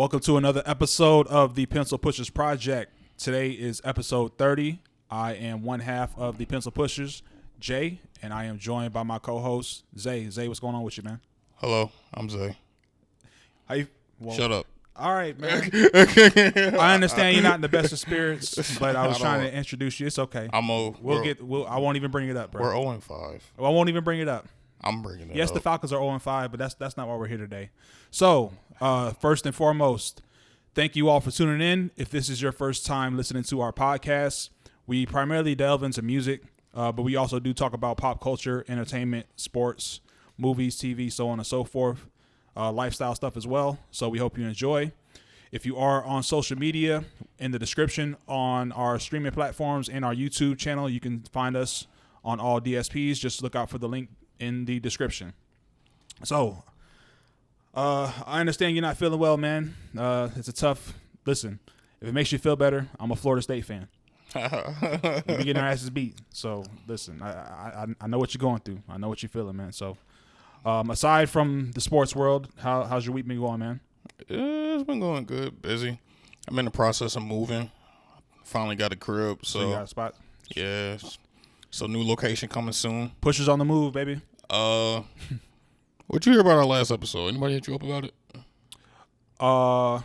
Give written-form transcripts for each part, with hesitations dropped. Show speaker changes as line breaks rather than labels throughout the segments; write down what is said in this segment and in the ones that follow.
Welcome to another episode of the Pencil Pushers Project. Today is episode 30. I am one half of the Pencil Pushers, Jay, and I am joined by my co-host, Zay. Zay, what's going on with you, man?
Hello, I'm Zay.
How you?
Shut up.
All right, man. I understand you're not in the best of spirits, but I was trying to introduce you. It's okay. I won't even bring it up, bro.
We're 0-5.
I won't even bring it up.
I'm bringing it up.
Yes, the Falcons are 0-5, but that's not why we're here today. So, first and foremost, thank you all for tuning in. If this is your first time listening to our podcast, we primarily delve into music, but we also do talk about pop culture, entertainment, sports, movies, TV, so on and so forth, lifestyle stuff as well. So we hope you enjoy. If you are on social media, in the description on our streaming platforms and our YouTube channel, you can find us on all DSPs. Just look out for the link in the description. So, I understand you're not feeling well, man. It's a tough listen. If it makes you feel better, I'm a Florida State fan. We're getting our asses beat. So listen, I know what you're going through. I know what you're feeling, man. So, aside from the sports world, how's your week been going, man?
It's been going good. Busy. I'm in the process of moving. Finally got a crib. So
you got a spot?
Yeah. So new location coming soon.
Pushers on the move, baby.
What'd you hear about our last episode? Anybody hit you up about it?
I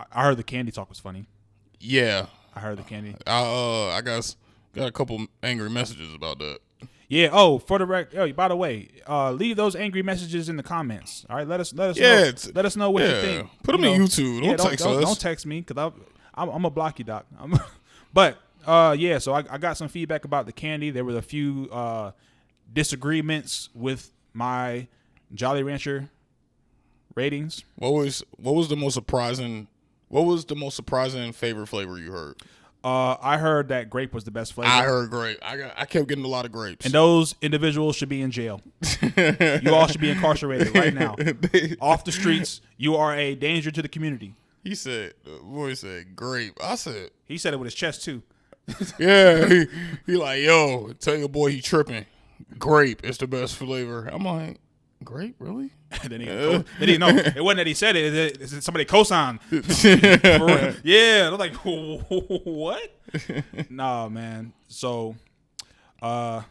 heard the candy talk was funny.
Yeah.
I heard the candy.
I got a couple angry messages about that.
Yeah. Oh, for the record. By the way, leave those angry messages in the comments. All right. Let us know. Let us know what you think.
Put them in YouTube. Don't text us.
Don't text me because I'm gonna block you, Doc. But so I got some feedback about the candy. There were a few disagreements with my Jolly Rancher ratings.
What was the most surprising? What was the most surprising favorite flavor you heard?
I heard that grape was the best flavor.
I heard grape. I kept getting a lot of grapes.
And those individuals should be in jail. You all should be incarcerated right now. Off the streets. You are a danger to the community.
He said, boy said grape. I said.
He said it with his chest too.
Yeah. He like, yo, tell your boy he tripping. Grape is the best flavor. I'm like, grape, really?
then he know it wasn't that he said it. It's somebody co-signed. Yeah, I'm like, what? Nah, man. So, that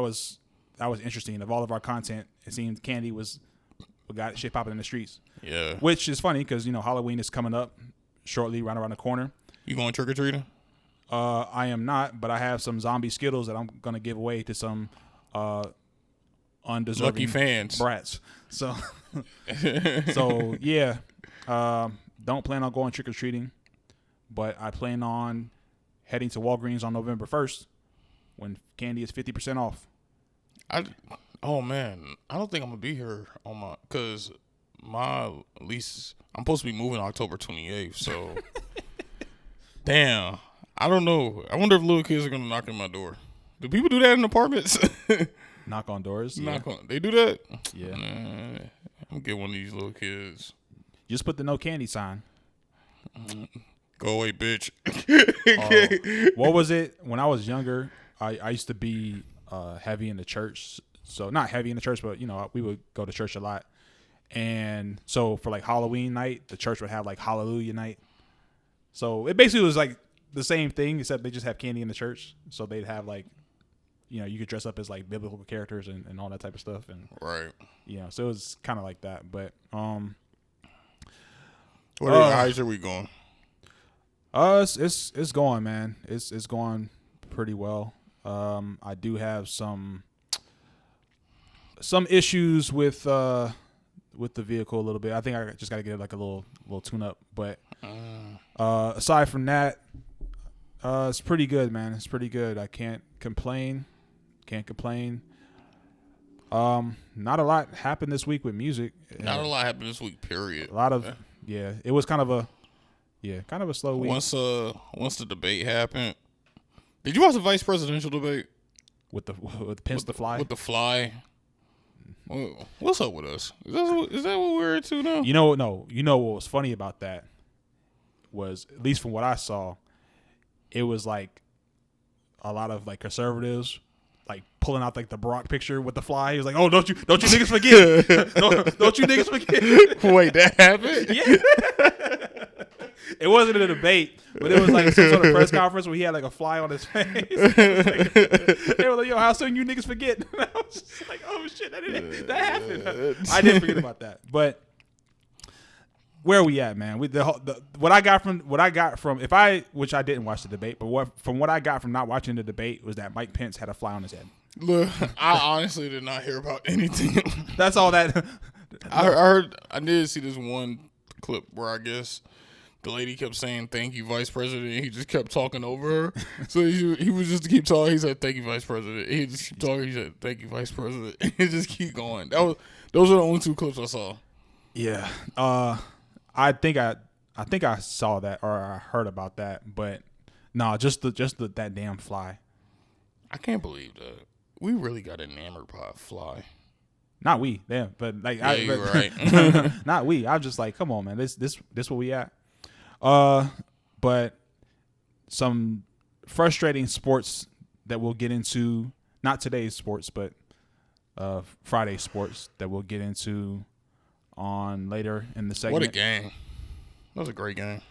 was interesting. Of all of our content, it seems candy was what got shit popping in the streets.
Yeah,
which is funny because Halloween is coming up shortly, right around the corner.
You going trick or treating?
I am not, but I have some zombie Skittles that I'm gonna give away to some undeserving
lucky fans,
brats. So, yeah. Don't plan on going trick or treating, but I plan on heading to Walgreens on November 1st when candy is 50% off.
Oh man, I don't think I'm gonna be here on because my lease. I'm supposed to be moving October 28th, so damn. I don't know. I wonder if little kids are gonna knock on my door. Do people do that in apartments?
Knock on doors.
They do that.
Yeah.
Nah, I'm gonna get one of these little kids.
Just put the no candy sign.
Go away, bitch.
What was it? When I was younger, I used to be heavy in the church. So not heavy in the church, but we would go to church a lot. And so for like Halloween night, the church would have like Hallelujah night. So it basically was like the same thing, except they just have candy in the church. So they'd have like, you could dress up as like biblical characters and all that type of stuff. And
right.
So it was kind of like that. But
how's your week going?
It's going, man. It's going pretty well. I do have some issues with the vehicle a little bit. I think I just got to get like a little tune up. But aside from that, it's pretty good, man. It's pretty good. I can't complain. Not a lot happened this week with music.
Not a lot happened this week, period.
A lot of it was kind of a slow week.
Once the debate happened, did you watch the vice presidential debate
with Pence the Fly?
With the Fly. What's up with us? Is that what we're into now?
No. What was funny about that was, at least from what I saw, it was like a lot of like conservatives like pulling out like the Barack picture with the fly. He was like, "Oh, don't you niggas forget? don't you niggas forget?"
Wait, that happened?
Yeah. It wasn't a debate, but it was like some sort of press conference where he had like a fly on his face. They were like, "Yo, how soon you niggas forget?" And I was just like, "Oh shit, that happened." I didn't forget about that, but. Where are we at, man? What I got from which I didn't watch the debate, but what I got from not watching the debate was that Mike Pence had a fly on his head.
Look, I honestly did not hear about anything.
That's all that.
I did see this one clip where I guess the lady kept saying "Thank you, Vice President." And he just kept talking over her. So he was just to keep talking. He said "Thank you, Vice President." He just keep talking. He said "Thank you, Vice President." He just keep going. Those are the only two clips I saw.
Yeah. I think I saw that or I heard about that, but no, just that damn fly.
I can't believe that we really got enamored by a fly.
Not we, damn, but like
you're right.
Not we. I'm just like, come on, man, this where we at. But some frustrating sports that we'll get into. Not today's sports, but Friday sports that we'll get into. On later in the segment.
What a game! That was a great game.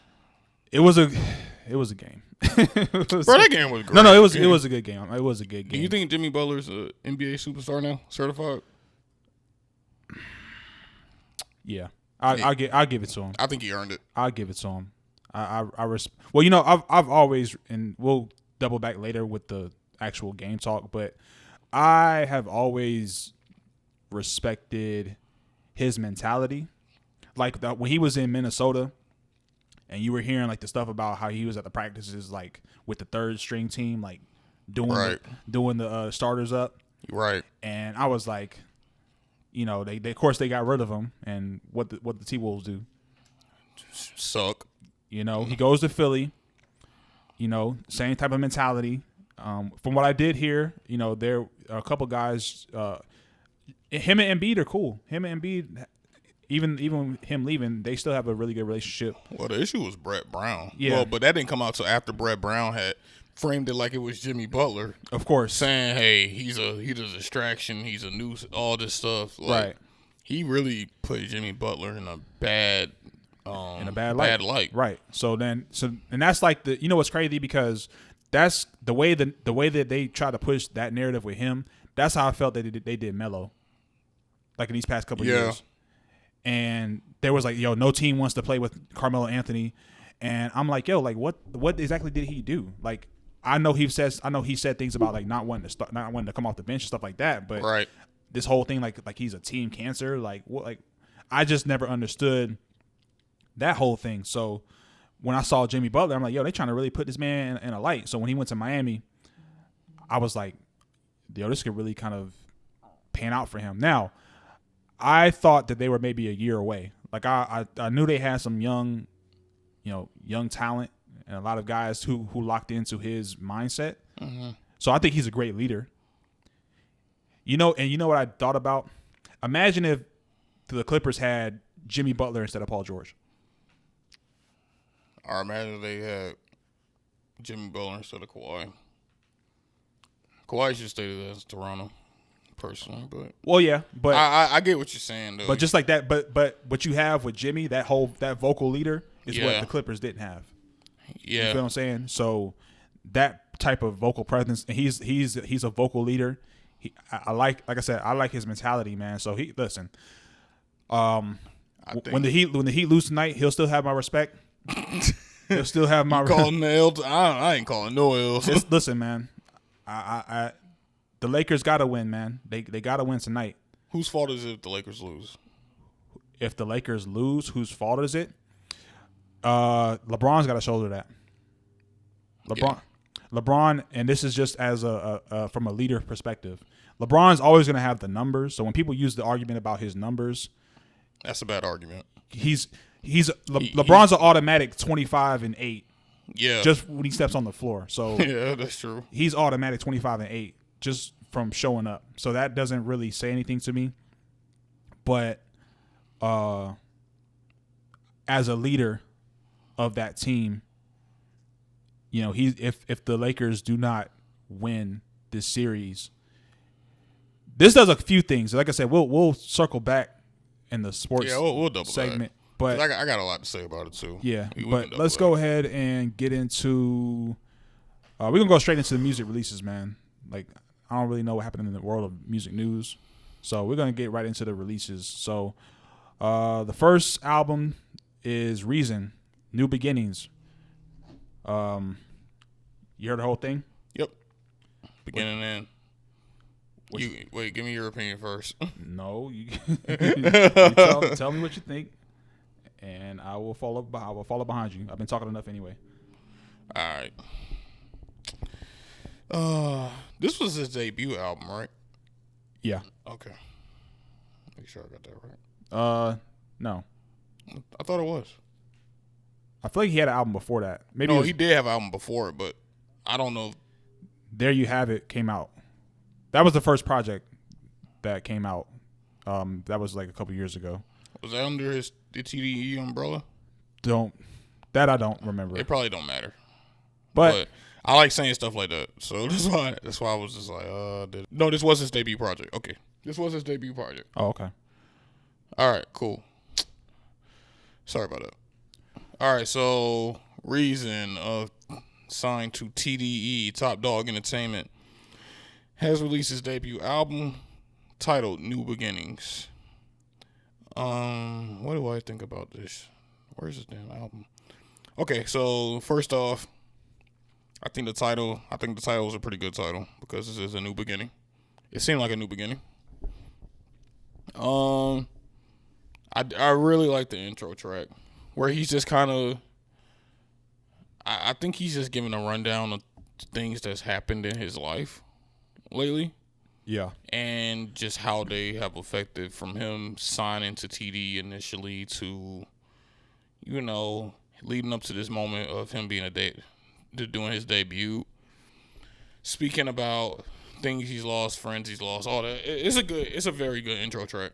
It was a game.
That game was great.
No, it was a good game. It was a good game.
Do you think Jimmy Butler's an NBA superstar now, certified?
Yeah, I'll give it to him.
I think he earned it.
I'll give it to him. Well, you know, I've always, and we'll double back later with the actual game talk, but I have always respected his mentality. Like when he was in Minnesota and you were hearing like the stuff about how he was at the practices like with the third string team, like doing the starters up.
Right.
And I was like, you know, they of course they got rid of him, and what the T-Wolves do.
Suck. You
know, he goes to Philly, you know, same type of mentality. From what I did hear, you know, there are a couple guys him and Embiid are cool. Him and Embiid, even him leaving, they still have a really good relationship.
Well, the issue was Brett Brown.
Yeah.
Well, but that didn't come out till after Brett Brown had framed it like it was Jimmy Butler.
Of course.
Saying, hey, he's a distraction, he's a nuisance, all this stuff. Like,
right.
He really put Jimmy Butler in a bad light.
Right. So that's like you know what's crazy, because that's the way that they try to push that narrative with him. That's how I felt that they did Melo. Like in these past couple of years. And there was like, yo, no team wants to play with Carmelo Anthony. And I'm like, yo, like what exactly did he do? Like, I know he said things about like not wanting to come off the bench and stuff like that. But
right.
This whole thing, like he's a team cancer. Like what? Like I just never understood that whole thing. So when I saw Jimmy Butler, I'm like, yo, they trying to really put this man in a light. So when he went to Miami, I was like, yo, this could really kind of pan out for him. Now, I thought that they were maybe a year away. Like I knew they had some young talent and a lot of guys who locked into his mindset. Mm-hmm. So I think he's a great leader. You know what I thought about? Imagine if the Clippers had Jimmy Butler instead of Paul George.
Or imagine if they had Jimmy Butler instead of Kawhi. Kawhi should stay as Toronto. Personally, but I get what you're saying though.
But just like that, but what you have with Jimmy, that vocal leader is what the Clippers didn't have.
Yeah,
you feel what I'm saying? So that type of vocal presence, and he's a vocal leader. I like I said, I like his mentality, man. So listen. When the Heat lose tonight, he'll still have my respect. He'll still have my.
Calling the L's? I ain't calling no L's.
Listen, man. The Lakers got to win, man. They got to win tonight.
Whose fault is it if the Lakers lose?
If the Lakers lose, whose fault is it? LeBron's got to shoulder that. LeBron, and this is just as from a leader perspective. LeBron's always going to have the numbers. So when people use the argument about his numbers,
that's a bad argument.
LeBron's an automatic 25 and 8.
Yeah.
Just when he steps on the floor. So
yeah, that's true.
He's automatic 25 and 8 just from showing up. So that doesn't really say anything to me. But as a leader of that team, you know, if the Lakers do not win this series, this does a few things. Like I said, we'll circle back in the sports
we'll double
segment.
that.
But
I got a lot to say about it too.
Yeah, but let's go ahead and get into. We're gonna go straight into the music releases, man. Like I don't really know what happened in the world of music news, so we're gonna get right into the releases. So, the first album is Reason, New Beginnings. You heard the whole thing?
Yep. Beginning and end. Wait, give me your opinion first.
No, you tell me what you think, and I will follow behind you. I've been talking enough anyway.
All right. This was his debut album, right?
Yeah.
Okay. Make sure I got that right.
No.
I thought it was.
I feel like he had an album before that. Maybe
he did have an album before it, but I don't know.
There You Have It came out. That was the first project that came out. That was like a couple years ago.
Was that under the TDE umbrella?
I don't remember.
It probably don't matter.
But
I like saying stuff like that, so that's why I was just like, no, this was his debut project. Okay, this was his debut project.
Oh, okay.
All right, cool. Sorry about that. All right, so Reason, signed to TDE, Top Dog Entertainment, has released his debut album titled New Beginnings. What do I think about this? Where's this damn album? Okay, so first off, I think the title is a pretty good title because this is a new beginning. It seemed like a new beginning. I really like the intro track where he's just kind of, I think he's just giving a rundown of things that's happened in his life lately.
Yeah.
And just how they have affected from him signing to TD initially to, leading up to this moment of him being doing his debut, speaking about things he's lost, friends he's lost, all that. It's a very good intro track.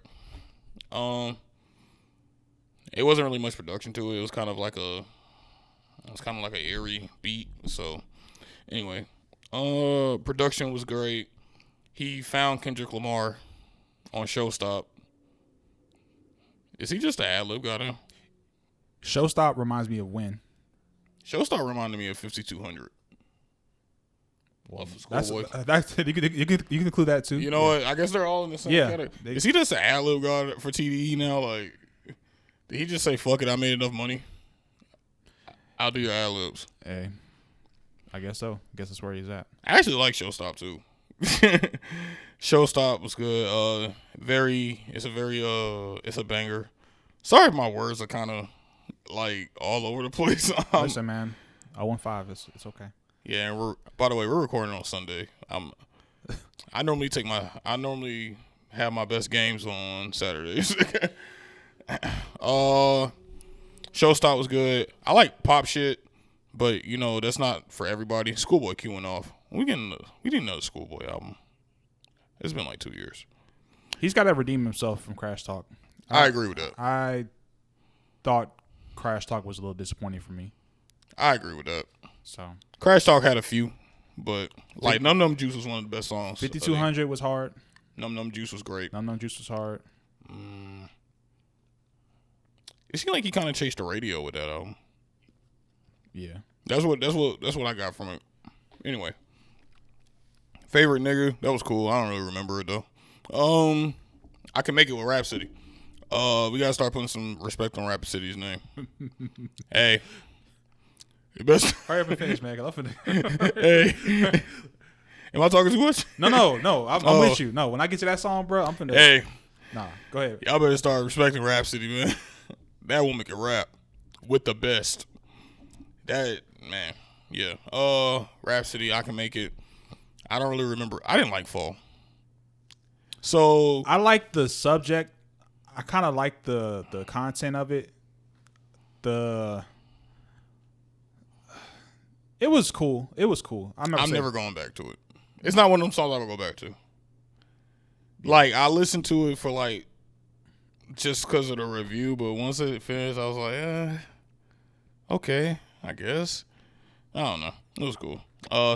It wasn't really much production to it. It was kind of like an eerie beat. So anyway, production was great. He found Kendrick Lamar on Showstop. Is he just an ad-lib guy now?
Showstop reminds me of when?
Showstop reminded me of 5200.
Well, that's you can include that too.
You know what? I guess they're all in the same category. Is he just an ad-lib guy for TDE now? Like, did he just say, fuck it, I made enough money, I'll do your ad-libs?
Hey, I guess so. I guess that's where he's at.
I actually like Showstop too. Showstop was good. It's a banger. Sorry if my words are kind of like all over the place.
Listen, man, 0-5. It's okay.
Yeah, and by the way, we're recording on Sunday. I normally have my best games on Saturdays. Showstop was good. I like pop shit, but that's not for everybody. Schoolboy Q went off. We need another Schoolboy album. It's been like 2 years.
He's got to redeem himself from Crash Talk.
I agree with that.
I thought Crash Talk was a little disappointing for me.
I agree with that.
So
Crash Talk had a few, but like Num Num Juice was one of the best songs.
5200 was hard.
Num Num Juice was great.
Num Num Juice was hard.
It seemed like he kind of chased the radio with that album.
Yeah,
that's what I got from it. Anyway, favorite nigga, that was cool. I don't really remember it though. I Can Make It with Rhapsody. We gotta start putting some respect on Rhapsody's name. Hey. You best
hurry up and finish, man.
Hey. Am I talking too much?
No. I'm with you. No, when I get to that song, bro, I'm finna.
Hey.
Nah, go ahead.
Y'all better start respecting Rhapsody, man. That woman can rap with the best. That, man. Yeah. Rhapsody, I Can Make It. I don't really remember. I didn't like Fall. So
I like the subject. I kind of like the content of it. It was cool. I'm
never going back to it. It's not one of them songs I would go back to. Like, I listened to it for like just because of the review, but once it finished, I was like, okay, I guess. I don't know. It was cool.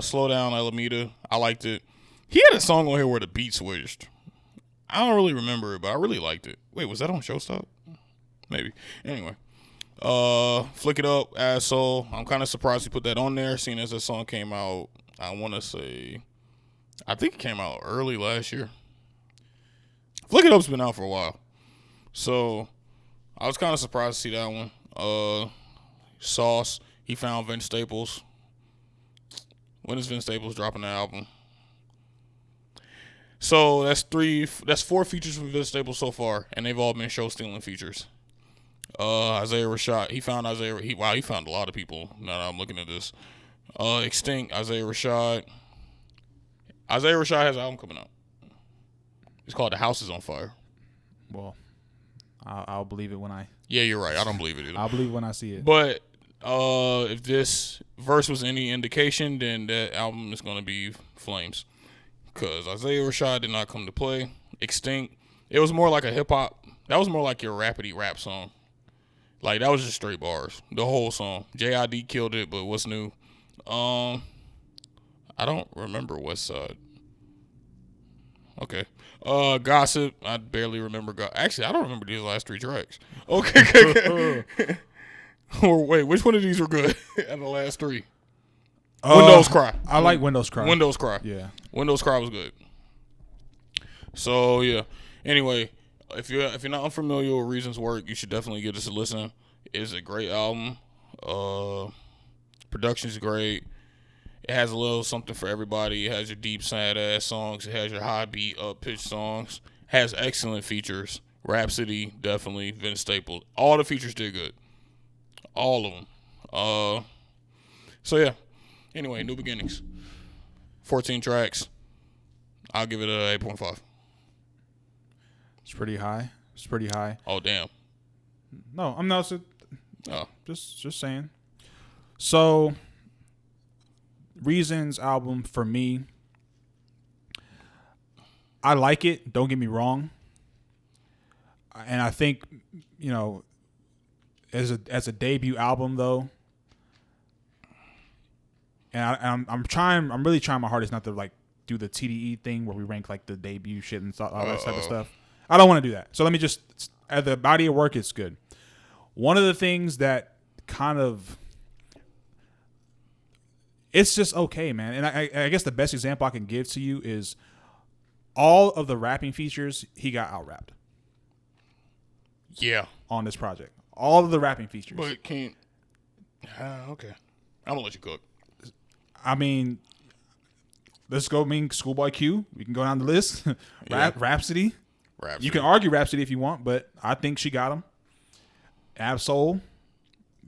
Slow Down, Alameda. I liked it. He had a song on here where the beat switched. I don't really remember it, but I really liked it. Wait, was that on Showstop? Maybe. Anyway. Flick It Up, Asshole. I'm kind of surprised he put that on there, seeing as that song came out, I want to say, I think it came out early last year. Flick It Up's been out for a while. So, I was kind of surprised to see that one. Sauce, he found Vince Staples. When is Vince Staples dropping the album? So, that's 4 features from Vince Staples so far, and they've all been show-stealing features. Isaiah Rashad, he found a lot of people now that I'm looking at this. Extinct, Isaiah Rashad. Isaiah Rashad has an album coming out. It's called The House Is on Fire.
Well, I'll believe it when I...
Yeah, you're right. I don't believe it either.
I'll believe it when I see it.
But if this verse was any indication, then that album is going to be flames. Because Isaiah Rashad did not come to play. Extinct, it was more like a hip-hop. That was more like your rapidy rap song. Like, that was just straight bars. The whole song. J.I.D. killed it, but what's new? I don't remember West Side. Okay. Gossip. I barely remember. Actually, I don't remember these last 3 tracks. Okay. Or wait, which one of these were good? Out of the last 3. Windows Cry.
I like Windows Cry.
Windows Cry.
Yeah.
Windows Cry was good. So, yeah. Anyway, if you're not unfamiliar with Reason's work, you should definitely give this a listen. It's a great album. Production's great. It has a little something for everybody. It has your deep, sad-ass songs. It has your high-beat, up-pitched songs. It has excellent features. Rhapsody, definitely. Vince Staples. All the features did good. All of them. So, yeah. Anyway, New Beginnings. 14 tracks. I'll give it a 8.5.
It's pretty high. It's pretty high.
Oh, damn.
No, I'm not.
Oh.
Just saying. So, Reason's album for me, I like it. Don't get me wrong. And I think, as a debut album though, and I'm really trying my hardest not to like do the TDE thing where we rank like the debut shit and all that type of stuff. I don't want to do that. So let me just, the body of work is good. One of the things that kind of, it's just okay, man. And I guess the best example I can give to you is all of the rapping features, he got out-rapped.
Yeah.
On this project. All of the rapping features.
But can't. Okay. I'm going to let you cook.
I mean, let's go. Schoolboy Q. We can go down the list. Rhapsody. You can argue Rhapsody if you want, but I think she got him. Absol.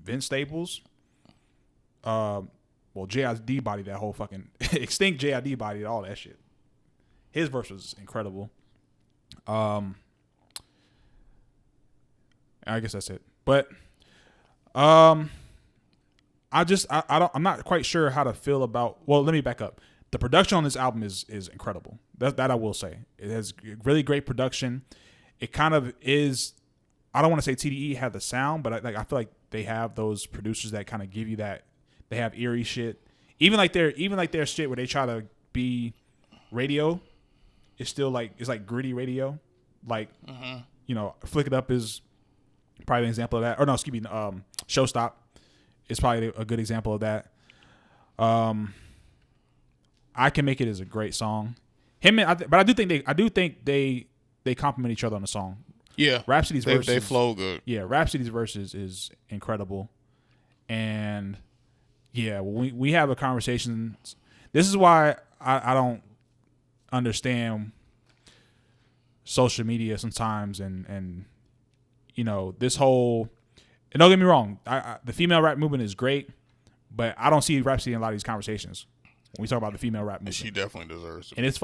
Vince Staples. Well, J.I.D. bodied that whole fucking... Extinct J.I.D. bodied all that shit. His verse was incredible. I guess that's it. But I'm not quite sure how to feel about... Well, let me back up. The production on this album is incredible. That I will say. It has really great production. It kind of is... I don't want to say TDE had the sound, but I feel like they have those producers that kind of give you that. They have eerie shit. Even like their shit where they try to be radio, it's still like it's like gritty radio. Like Flick It Up is probably an example of that. Or no, excuse me, Showstop is probably a good example of that. I Can Make It is a great song. But I do think they complement each other on the song.
Yeah,
Rhapsody's verses,
they flow good.
Yeah, Rhapsody's verses is incredible, and yeah, we have a conversation. This is why I don't understand social media sometimes, and this whole. And don't get me wrong, the female rap movement is great, but I don't see Rhapsody in a lot of these conversations when we talk about the female rap movement.
She definitely deserves it.
And it's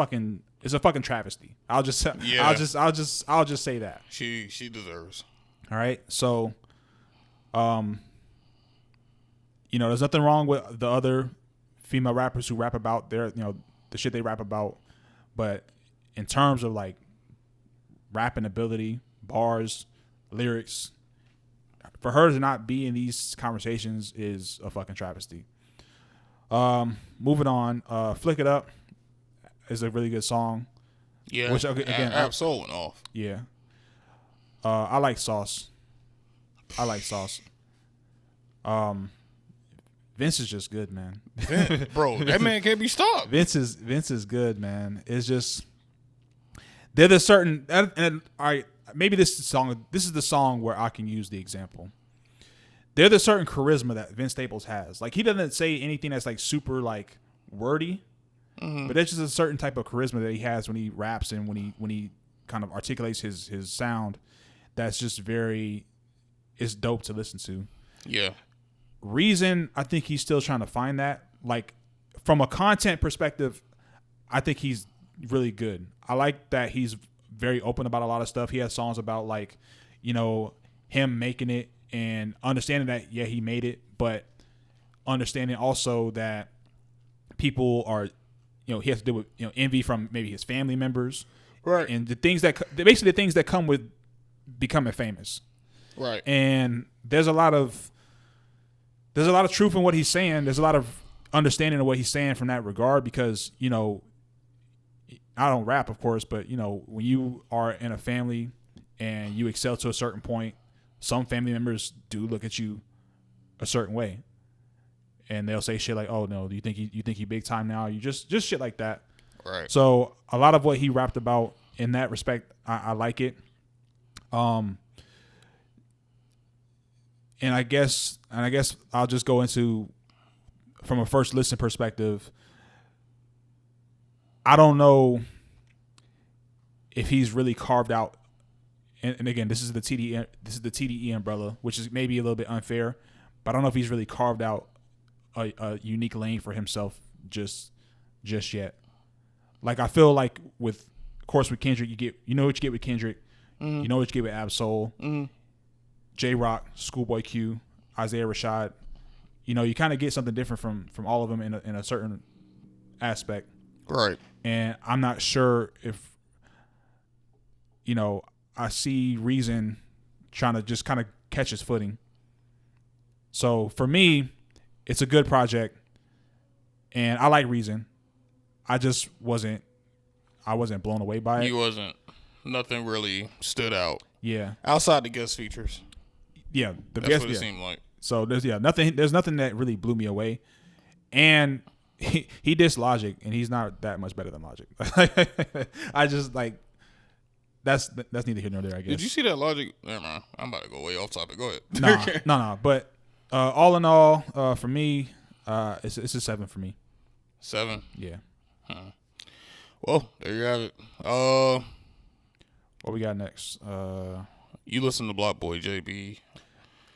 a fucking travesty. I'll just say that.
She deserves.
All right. So there's nothing wrong with the other female rappers who rap about their, the shit they rap about, but in terms of like rapping ability, bars, lyrics, for her to not be in these conversations is a fucking travesty. Moving on, Flick It Up is a really good song.
Yeah.
Which again,
Ab-Soul went off.
Yeah. I like Sauce. Vince is just good, man.
Bro, that man can't be stopped.
Vince is good, man. It's just there's a certain and all right, maybe this is the song where I can use the example. There's a certain charisma that Vince Staples has. Like, he doesn't say anything that's like super like wordy, but there's just a certain type of charisma that he has when he raps and when he kind of articulates his sound. That's just it's dope to listen to.
Yeah.
Reason, I think he's still trying to find that. Like, from a content perspective, I think he's really good. I like that he's very open about a lot of stuff. He has songs about, like, you know, him making it and understanding that, yeah, he made it, but understanding also that people are, you know, he has to deal with, you know, envy from maybe his family members.
Right.
And basically the things that come with becoming famous.
Right.
And there's a lot of truth in what he's saying. There's a lot of understanding of what he's saying from that regard, because, you know, I don't rap, of course, but, you know, when you are in a family and you excel to a certain point, some family members do look at you a certain way, and they'll say shit like, "Oh no, do you think he big time now?" You just shit like that.
Right.
So a lot of what he rapped about in that respect, I like it. And I guess I'll just go into, from a first listen perspective, I don't know if he's really carved out, and again, this is the TDE umbrella, which is maybe a little bit unfair, but I don't know if he's really carved out a unique lane for himself just yet. Like, I feel like with Kendrick, you know what you get with Kendrick, you know what you get with Ab-Soul, J-Rock, Schoolboy Q, Isaiah Rashad. You know, you kind of get something different from all of them in a certain aspect.
Right.
And I'm not sure if, you know, I see Reason trying to just kind of catch his footing. So for me, it's a good project, and I like Reason. I wasn't blown away by it.
You wasn't. Nothing really stood out.
Yeah.
Outside the guest features.
Yeah.
That's what it seemed like.
So there's nothing that really blew me away. And he dissed Logic, and he's not that much better than Logic. I just, like, that's neither here nor there, I guess.
Did you see that Logic? Never mind. I'm about to go way off topic. Go ahead.
No. But all in all, for me, it's a 7 for me.
7?
Yeah.
Well, there you have it.
What we got next?
You listen to Blocboy, JB.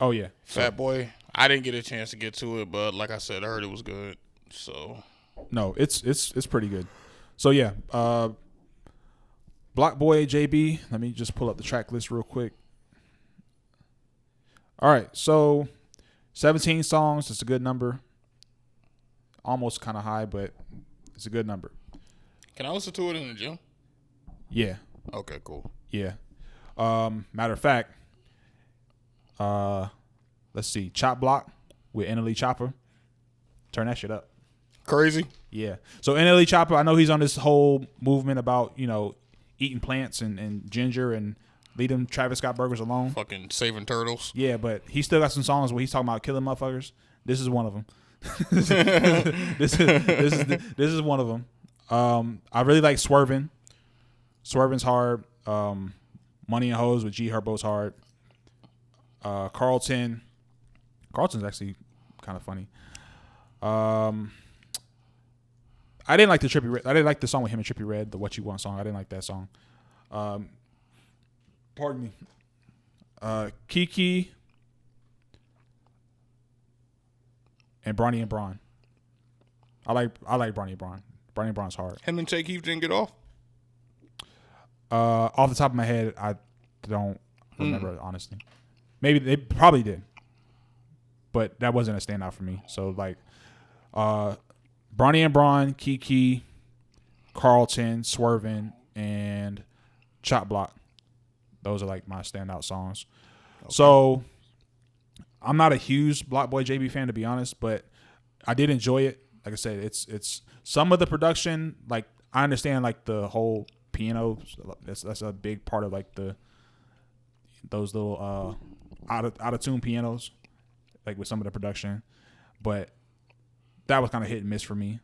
Oh yeah,
Fat Boy. I didn't get a chance to get to it, but like I said, I heard it was good. So
no, it's pretty good. So yeah, Blocboy, JB. Let me just pull up the track list real quick. All right, so 17 songs. It's a good number. Almost kind of high, but it's a good number.
Can I listen to it in the gym?
Yeah.
Okay, cool.
Yeah. Matter of fact, let's see, Chop Block with NLE Chopper. Turn that shit up.
Crazy.
Yeah. So NLE Chopper, I know he's on this whole movement about, you know, eating plants and ginger and leaving Travis Scott burgers alone.
Fucking saving turtles.
Yeah, but he still got some songs where he's talking about killing motherfuckers. This is one of them. this is one of them. I really like Swervin'. Swervin's hard. Money and Hoes with G Herbo's hard. Carlton's actually kind of funny. I didn't like the Trippie Red. I didn't like the song with him and Trippie Red, the What You Want song. I didn't like that song. Pardon me. Kiki and Bronny and Braun. I like Bronny and Braun. Bronny and Braun's hard.
Him and Jay Keith didn't get off?
Off the top of my head, I don't remember, honestly. Maybe they probably did, but that wasn't a standout for me. So, like, Bronny and Braun, Kiki, Carlton, Swervin', and Chop Block. Those are, like, my standout songs. Okay. So, I'm not a huge Blocboy JB fan, to be honest, but I did enjoy it. Like I said, it's some of the production, like, I understand, like, the whole piano. That's a big part of like those little out of tune pianos, like with some of the production. But that was kind of hit and miss for me.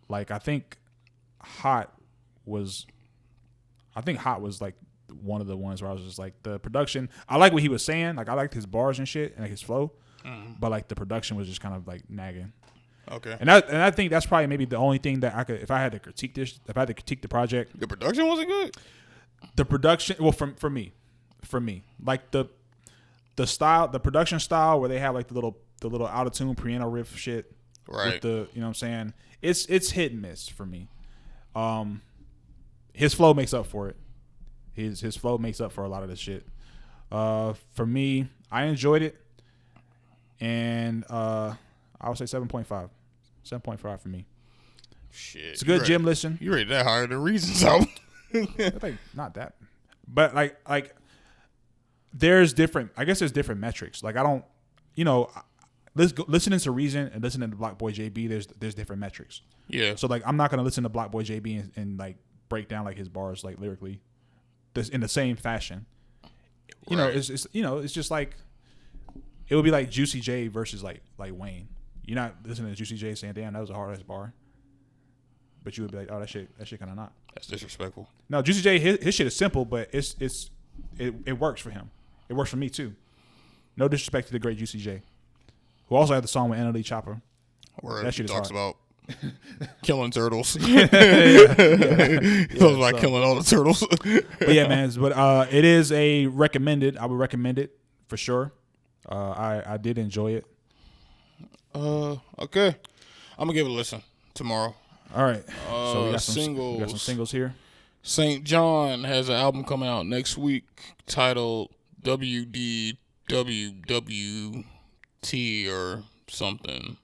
Like I think Hot was like one of the ones where I was just like, the production, I like what he was saying, like I liked his bars and shit and like his flow, but like the production was just kind of like nagging.
Okay.
And I think that's probably maybe the only thing that I could, if I had to critique the project.
The production wasn't good.
The production, well, for me, like the style, the production style where they have like the little out of tune piano riff shit,
right?
With the, you know what I'm saying, it's hit and miss for me. His flow makes up for it. His flow makes up for a lot of this shit. For me, I enjoyed it, and I would say 7.5. 7.5 for me.
Shit,
it's a good gym listen.
You rated that higher than Reasons album.
Like, not that, but like there's different. I guess there's different metrics. Like I don't, listening to Reason and listening to Blocboy JB. There's different metrics.
Yeah.
So like I'm not gonna listen to Blocboy JB and like break down like his bars like lyrically, this in the same fashion. You know, it's just like it would be like Juicy J versus like Wayne. You're not listening to Juicy J saying, "Damn, that was a hard ass bar," but you would be like, "Oh, that shit kind of not."
That's disrespectful. No,
Juicy J, his shit is simple, but it works for him. It works for me too. No disrespect to the great Juicy J, who also had the song with Anna Lee Chopper.
Where that shit talks about killing turtles. Talks about killing all the turtles.
But yeah, man. But it is a recommended. I would recommend it for sure. I did enjoy it.
Okay. I'm gonna give it a listen tomorrow.
All right. So we got
singles.
We got some singles here.
St. John has an album coming out next week titled WDWWT or something.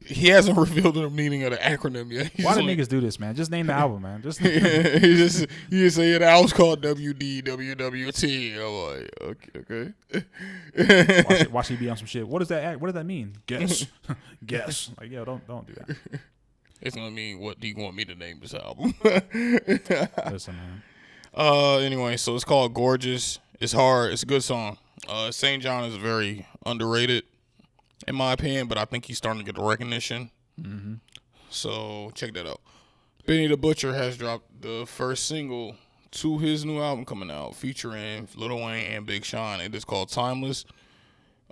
He hasn't revealed the meaning of the acronym yet.
Why do niggas do this, man? Just name the album, man. Just
you just say the album's called WDWWT. I'm like, okay.
Watch he be on some shit. What does that mean? Guess. Guess. Like, yo, don't do that.
It's gonna mean, what do you want me to name this album?
Listen, man.
Anyway, so it's called Gorgeous. It's hard. It's a good song. St. John is very underrated, in my opinion, but I think he's starting to get the recognition.
Mm-hmm.
So check that out. Benny the Butcher has dropped the first single to his new album coming out, featuring Lil Wayne and Big Sean. It is called Timeless.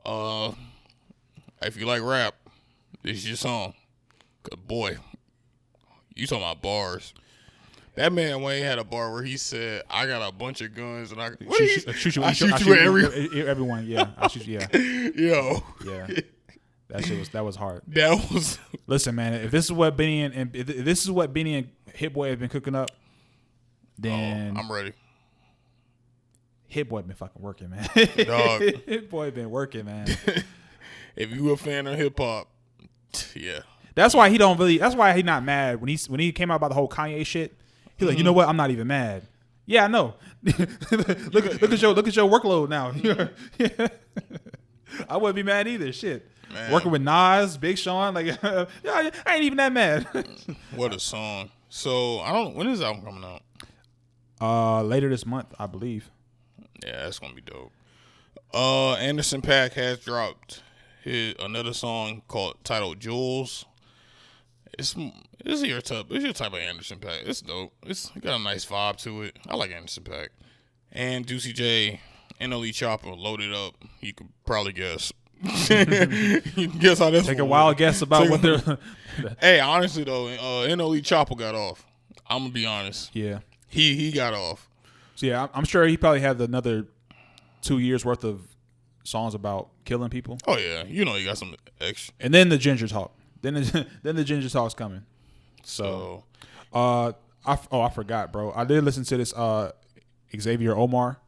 If you like rap, this is your song. 'Cause boy, you talking about bars. That man Wayne had a bar where he said, "I got a bunch of guns and I shoot you at
everyone." Yeah, I shoot you. Yeah.
Yo.
Yeah. That was hard.
That was.
Listen, man. If this is what Benny and Hit Boy have been cooking up, then
I'm ready.
Hit Boy been fucking working, man.
Dog.
Hit Boy been working, man.
If you a fan of hip hop, yeah.
That's why he don't really. That's why he not mad when he came out about the whole Kanye shit. He's like, you know what? I'm not even mad. Yeah, I know. look at your workload now. I wouldn't be mad either. Shit. Man. Working with Nas, Big Sean, like, yeah, I ain't even that mad.
What a song. So when is the album coming out?
Later this month, I believe.
Yeah, that's gonna be dope. Anderson .Paak has dropped another song titled Jules. It's your type of Anderson .Paak. It's dope. It's got a nice vibe to it. I like Anderson .Paak. And Juicy J, NLE Chopper loaded up. You could probably guess. You can guess how this.
Take a wild guess about what they're.
Hey, honestly though, NLE Chopper got off. I'm gonna be honest.
Yeah,
he got off.
So yeah, I'm sure he probably had another 2 years worth of songs about killing people.
Oh yeah, you got some extra.
And then the Ginger Talk. Then the Ginger Talk's coming. So, I forgot, bro. I did listen to this Xavier Omar,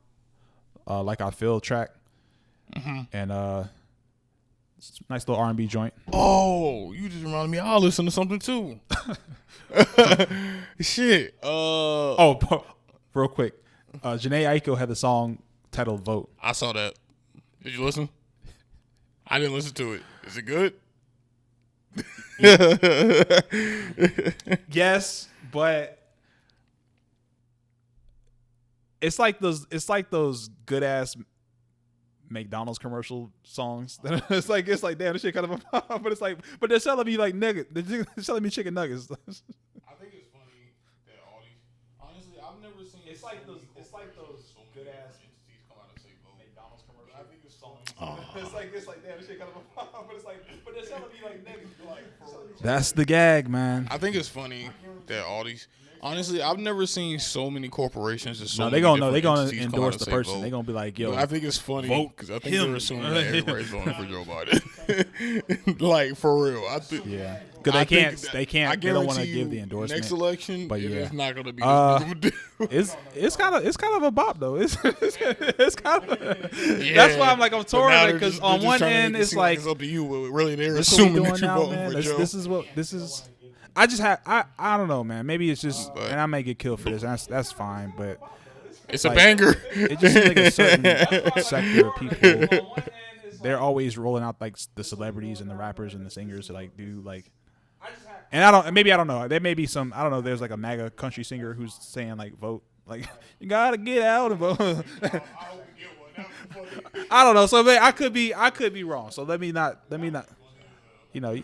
Like I Feel track, and nice little R&B joint.
Oh, you just reminded me. I'll listen to something too. Shit.
Real quick, Janae Aiko had the song titled "Vote."
I saw that. Did you listen? I didn't listen to it. Is it good?
Yes, but It's like those good ass McDonald's commercial songs. it's like damn, this shit kind of but they're selling me like nigga. They're selling me chicken nuggets.
I think it's funny that all these. Honestly, I've never seen. It's like those good ass entities come out and say McDonald's commercial. I think it's funny. It's like damn, this shit kind of but they're selling me like niggas. Like
that's the gag, man.
I think it's funny that all these. Honestly, I've never seen so many corporations. And so
they gonna endorse the person.
Vote.
They gonna be like, yo.
But I think it's funny because I think they're assuming that everybody's voting for Joe Biden. Like for real, I think.
Yeah, because they can't. They don't want to give the endorsement.
Next election,
but
it's not gonna be.
It's kind of a bop though. It's kind of. That's why I'm like I'm torn because on one end it's like
it's up to you. But really, they're
this what we
assuming
doing
that you're
now,
voting
man.
for Joe.
This is. I just have I don't know, man. Maybe it's just, and I may get killed for this. That's fine, but
it's like, a banger.
It just seems like a certain sector of people. They're always rolling out like the celebrities and the rappers and the singers to like do like. And I don't know. There may be some. I don't know. There's like a MAGA country singer who's saying like vote. Like you gotta get out and vote. I don't know. So I could be wrong. So let me not. You know.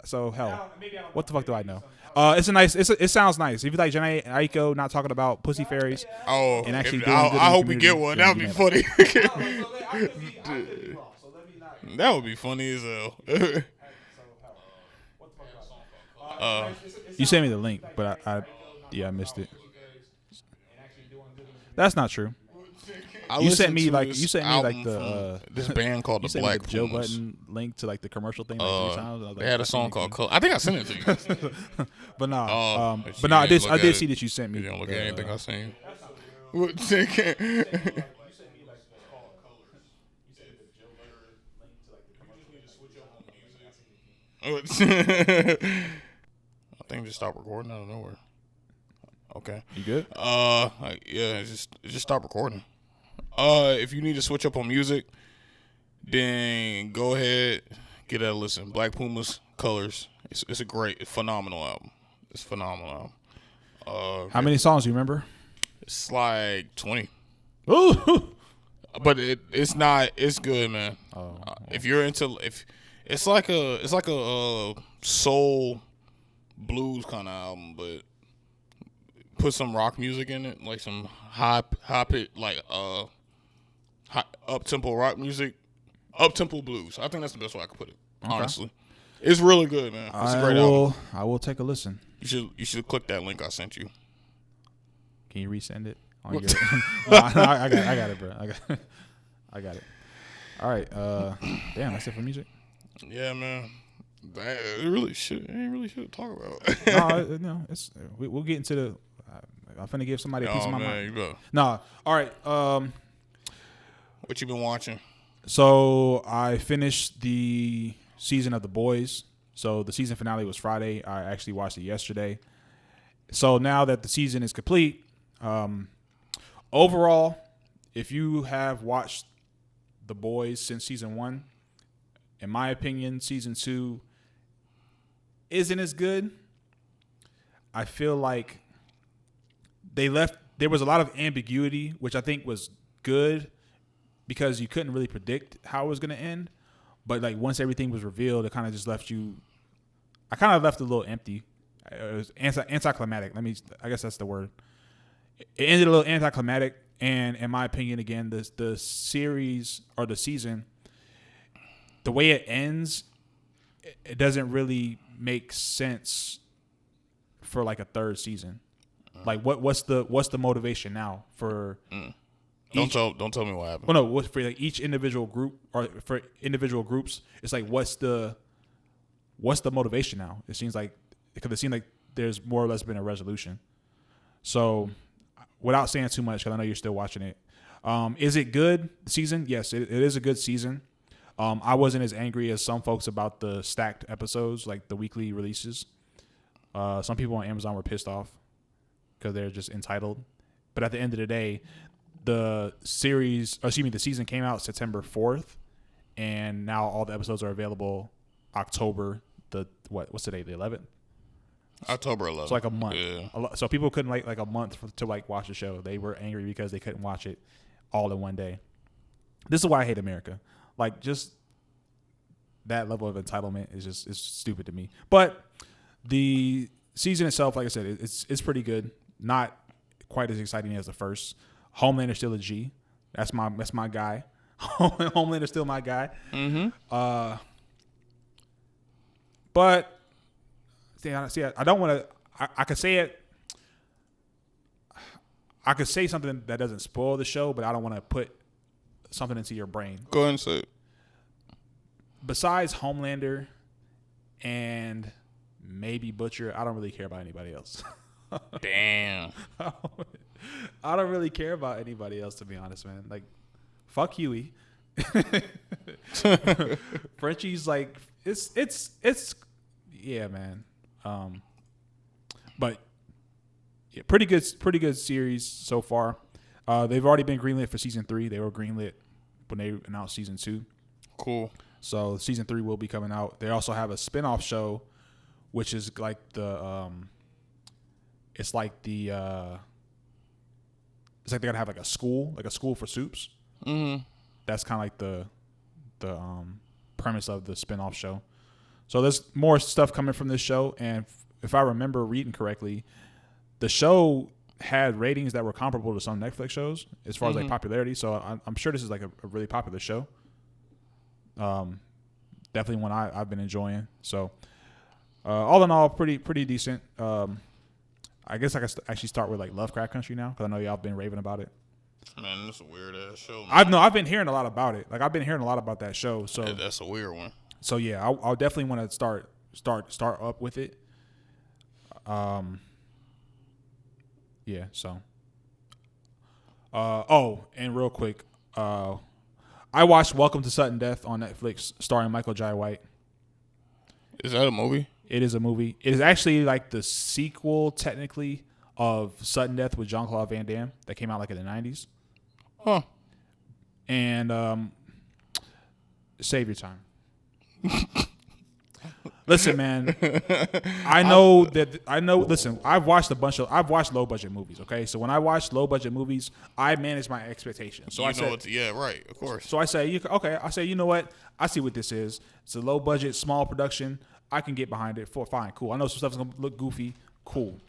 So hell, what the fuck do I know? It sounds nice. If you like Janae Aiko not talking about pussy fairies, and actually doing good
I hope we get one. That would be funny. That would be funny as hell.
You sent me the link, but I missed it. That's not true. You sent me like the
this band called the Black
Joe Button link to like the commercial thing like 3 times.
They had a song called Color. I think I sent it to you.
But no, I did see that you sent me.
You don't look at anything I seen. I think just stop recording out of nowhere. Okay.
You good?
Yeah, just stop recording. If you need to switch up on music, then go ahead, get that a listen. Black Pumas, Colors. It's a great, phenomenal album. It's a phenomenal album.
How many songs do you remember?
It's like 20.
Ooh.
But it's not. It's good, man. If you're into, if it's like a soul blues kind of album, but put some rock music in it, like some high pitch, like up tempo rock music, up tempo blues. I think that's the best way I could put it. Okay. Honestly, it's really good, man. It's a great album.
I will take a listen.
You should click that link I sent you.
Can you resend it? No, I got it, bro. I got it. All right. Damn, that's it for music.
Yeah, man. It really should. Ain't really should talk about.
No, it's we'll get into the. I'm finna give somebody a piece of my mind.
You better.
Nah. All right.
What you been watching?
So I finished the season of The Boys. So the season finale was Friday. I actually watched it yesterday. So now that the season is complete, overall, if you have watched The Boys since season 1, in my opinion, season 2 isn't as good. I feel like there was a lot of ambiguity, which I think was good because you couldn't really predict how it was going to end. But like once everything was revealed, it kind of just left you. I kind of left it a little empty. It was anticlimactic. I guess that's the word. It ended a little anticlimactic, and in my opinion, again, the series or the season, the way it ends, it doesn't really make sense for like a third season. Like what's the motivation now for?
Don't tell me what happened.
Well, no, for like each individual group or for individual groups, it's like what's the motivation now? It seems like because it seems like there's more or less been a resolution. So, without saying too much, because I know you're still watching it, is it good season? Yes, it is a good season. I wasn't as angry as some folks about the stacked episodes, like the weekly releases. Some people on Amazon were pissed off because they're just entitled. But at the end of the day, the season came out September 4th, and now all the episodes are available October what's today, the 11th?
October 11th.
It's like a month.
Yeah.
So people couldn't wait like a month to like watch the show. They were angry because they couldn't watch it all in one day. This is why I hate America. Like, just that level of entitlement is stupid to me. But the season itself, like I said, it's pretty good. Not quite as exciting as the first. Homelander's still a G. That's my guy. Homelander's still my guy.
Mm-hmm.
But I don't want to. I could say it. I could say something that doesn't spoil the show, but I don't want to put something into your brain.
Go ahead and say it.
Besides Homelander and maybe Butcher, I don't really care about anybody else.
Damn.
I don't really care about anybody else, to be honest, man. Like, fuck Huey. Frenchie's like, it's yeah, man. But yeah, pretty good series so far. They've already been greenlit for season 3. They were greenlit when they announced season 2.
Cool.
So season 3 will be coming out. They also have a spinoff show, which is like it's like they're gonna have like a school for soups.
Mm-hmm.
That's kind of like the premise of the spinoff show. So there's more stuff coming from this show, and if I remember reading correctly, the show had ratings that were comparable to some Netflix shows as far as like popularity. So I'm sure this is like a really popular show. Definitely one I've been enjoying. So all in all, pretty decent. I guess I could actually start with like Lovecraft Country now, because I know y'all been raving about it.
Man, that's a weird ass show. Man.
I've been hearing a lot about it. Like, I've been hearing a lot about that show. So
yeah, that's a weird one. So
yeah, I'll definitely want to start up with it. Yeah. So. And real quick, I watched Welcome to Sudden Death on Netflix, starring Michael Jai White.
Is that a movie?
It is a movie. It is actually like the sequel, technically, of Sudden Death with Jean-Claude Van Damme that came out like in the 90s.
Huh.
And save your time. Listen, man. Listen, I've watched low budget movies. Okay, so when I watch low budget movies, I manage my expectations. So
yeah, right, of course.
So I say, you know what? I see what this is. It's a low budget, small production. I can get behind it. Fine, cool. I know some stuff's gonna look goofy. Cool.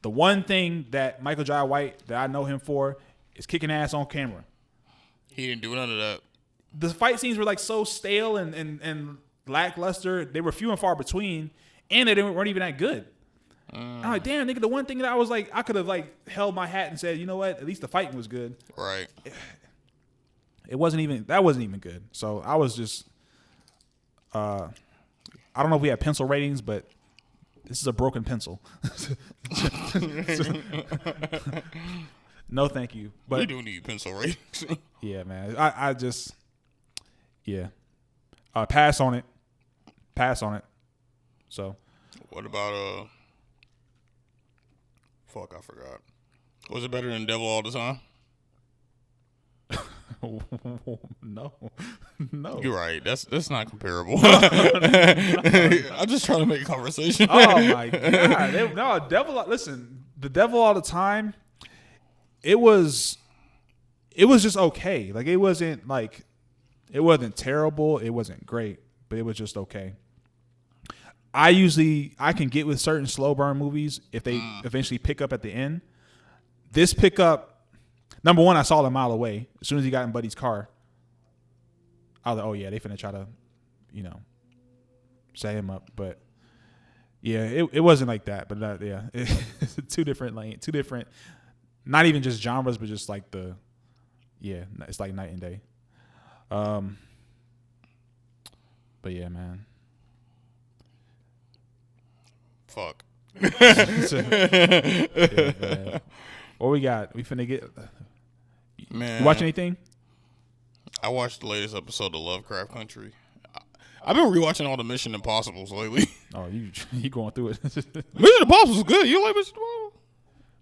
The one thing that Michael Jai White that I know him for is kicking ass on camera.
He didn't do none of that.
The fight scenes were like so stale and lackluster. They were few and far between, and they weren't even that good. I'm like, damn, nigga. The one thing that I was like, I could have like held my hat and said, you know what? At least the fighting was good.
Right.
That wasn't even good. So I was just, I don't know if we have pencil ratings, but this is a broken pencil. No, thank you. But
we do need pencil ratings.
Yeah, man. I just, yeah. Pass on it. So.
What about fuck, I forgot. Was it better than Devil All the Time?
No.
You're right. That's not comparable. I'm just trying to make a conversation.
Oh my god! Listen, the Devil All the Time. It was just okay. Like, it wasn't terrible. It wasn't great, but it was just okay. I can get with certain slow burn movies if they eventually pick up at the end. This pickup. Number one, I saw it a mile away. As soon as he got in Buddy's car, I was like, oh, yeah, they finna try to, set him up. But, yeah, it wasn't like that. But, yeah, two different, not even just genres, but just like it's like night and day. But, yeah, man.
Fuck.
Yeah, man. What we got? We finna get...
Man,
you watch anything?
I watched the latest episode of Lovecraft Country. I've been rewatching all the Mission Impossibles lately.
Oh, you going through it?
Mission Impossible's good. You like Mission Impossible?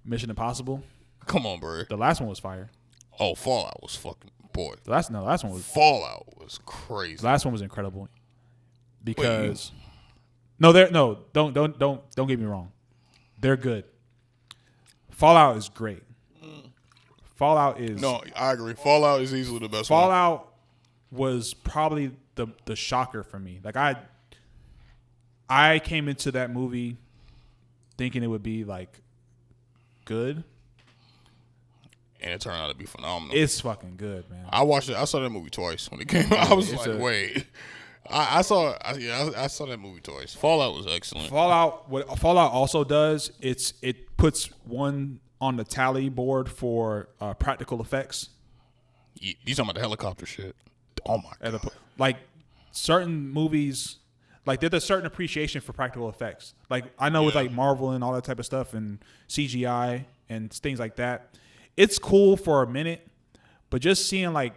Mission Impossible?
Come on, bro.
The last one was fire.
Oh, Fallout was fucking boy.
The last one was
Fallout was crazy.
The last one was incredible. Because don't get me wrong. they're good. Fallout is great. Fallout is
No, I agree. Fallout is easily the best
Fallout was probably the shocker for me. Like I came into that movie thinking it would be like good.
And it turned out to be phenomenal.
It's fucking good, man.
I watched it. I saw that movie twice when it came out. I was like, wait. I saw that movie twice. Fallout was excellent.
What Fallout also does, it puts one on the tally board for practical effects.
You talking about the helicopter shit? Oh my god!
Like certain movies, like there's a certain appreciation for practical effects. Like I know with like Marvel and all that type of stuff and CGI and things like that, it's cool for a minute, but just seeing like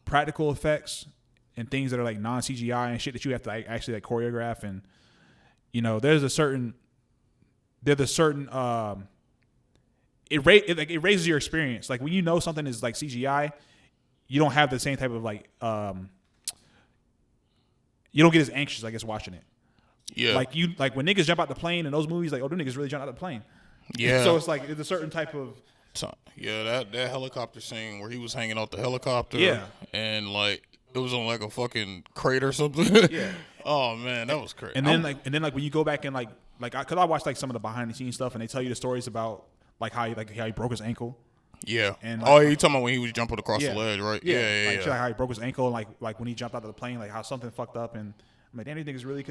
practical effects and things that are like non CGI and shit that you have to like actually like choreograph and there's a certain it raises your experience. Like when you know something is like CGI, you don't have the same type of like you don't get as anxious, I guess, watching it.
Yeah.
Like when niggas jump out the plane in those movies, like, oh, them niggas really jumped out the plane.
Yeah.
So it's like it's a certain type of
that helicopter scene where he was hanging off the helicopter.
Yeah.
And like it was on like a fucking crate or something.
Yeah.
Oh man, that was crazy.
And then when you go back and because I watched like some of the behind the scenes stuff and they tell you the stories about how he broke his ankle.
Yeah.
And
you talking about when he was jumping across the ledge, right? Yeah.
Like how he broke his ankle and like when he jumped out of the plane, like how something fucked up and I'm like, damn, these niggas really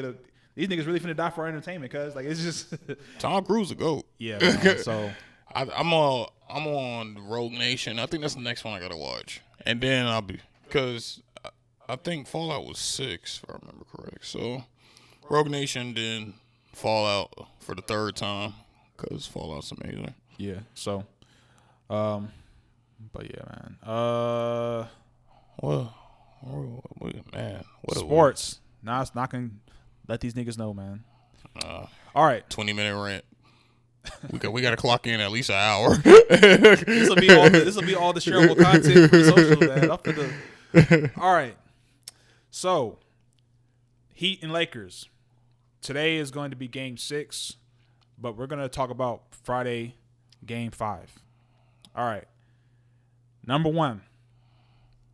finna die for our entertainment, cause like it's just
Tom Cruise a goat.
Yeah, man. So
I'm on Rogue Nation. I think that's the next one I gotta watch, and then because I think Fallout was 6, if I remember correct. So Rogue Nation, then Fallout for the third time, because Fallout's amazing.
Yeah. So, but yeah, man.
Well, man. What
sports. Now it's not gonna let these niggas know, man. All right.
20-minute rant. We got to clock in at least an hour.
This will be all the shareable content for the social, man. All right. So, Heat and Lakers. Today is going to be Game 6, but we're going to talk about Friday, Game 5. All right. Number 1,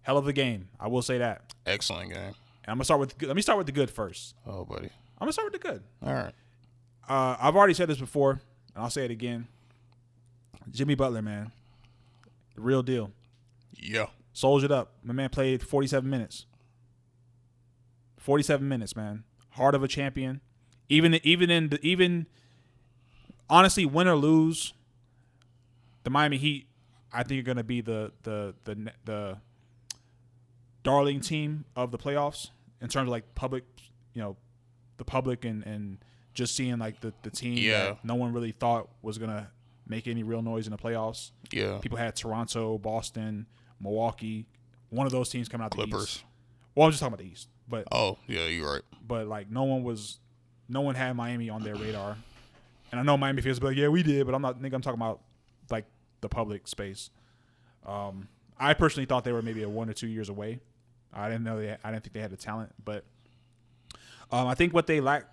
hell of a game. I will say that.
Excellent game.
And let me start with the good first.
Oh, buddy.
I'm gonna start with the good.
All right.
I've already said this before, and I'll say it again. Jimmy Butler, man, the real deal.
Yeah.
Soldiered up. My man played 47 minutes. 47 minutes, man. Heart of a champion. Even honestly, win or lose, the Miami Heat, I think, are gonna be the darling team of the playoffs in terms of like public, the public and just seeing like the team that no one really thought was gonna make any real noise in the playoffs.
Yeah.
People had Toronto, Boston, Milwaukee, one of those teams coming out the
Clippers.
East. Well, I'm just talking about the East, but
you're right.
But like no one had Miami on their radar, and I know Miami fans be like, yeah, we did, but I'm talking about like the public space. I personally thought they were maybe 1 or 2 years away. I didn't think they had the talent, but I think what they lack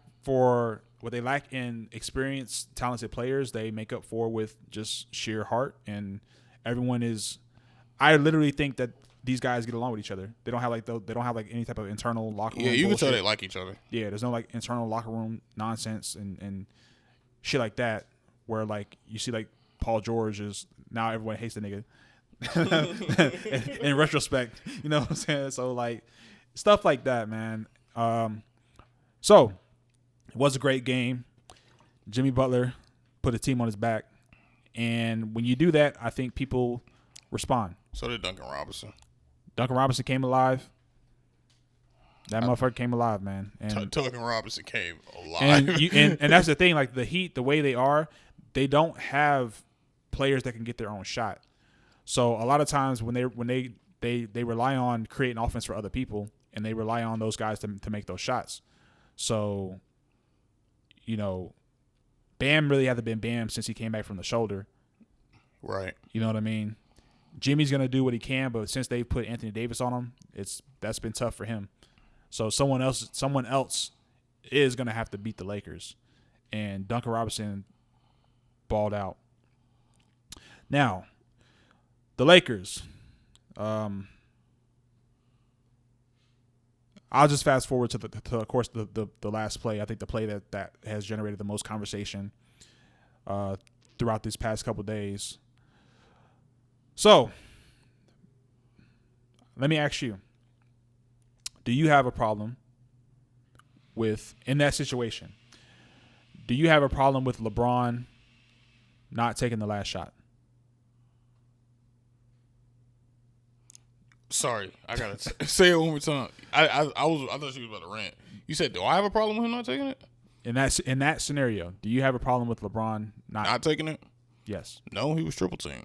in experienced, talented players, they make up for with just sheer heart. And everyone is. I literally think that these guys get along with each other. They don't have like any type of internal locker room.
Yeah, you
bullshit.
can tell they like each other.
Yeah, there's no like internal locker room nonsense and shit like that. Where like you see like Paul George is now everyone hates the nigga. in retrospect, you know what I'm saying? So like stuff like that, man. So it was a great game. Jimmy Butler put a team on his back, and when you do that, I think people respond.
So did Duncan Robinson.
Duncan Robinson came alive. That motherfucker came alive, man. And
Duncan Robinson came alive.
And that's the thing. Like the Heat, the way they are, they don't have players that can get their own shot. So a lot of times when they rely on creating offense for other people, and they rely on those guys to make those shots. So, Bam really hasn't been Bam since he came back from the shoulder. Right. You know what I mean? Jimmy's gonna do what he can, but since they put Anthony Davis on him, that's been tough for him. So someone else is gonna have to beat the Lakers, and Duncan Robinson balled out. Now, the Lakers. I'll just fast forward to of course the last play. I think the play that has generated the most conversation throughout these past couple days. So, let me ask you: do you have a problem with, in that situation? Do you have a problem with LeBron not taking the last shot?
Sorry, I gotta say it one more time. I thought you was about to rant. You said, do I have a problem with him not taking it?
In that scenario, do you have a problem with LeBron
not taking it?
Yes.
No, he was triple teamed.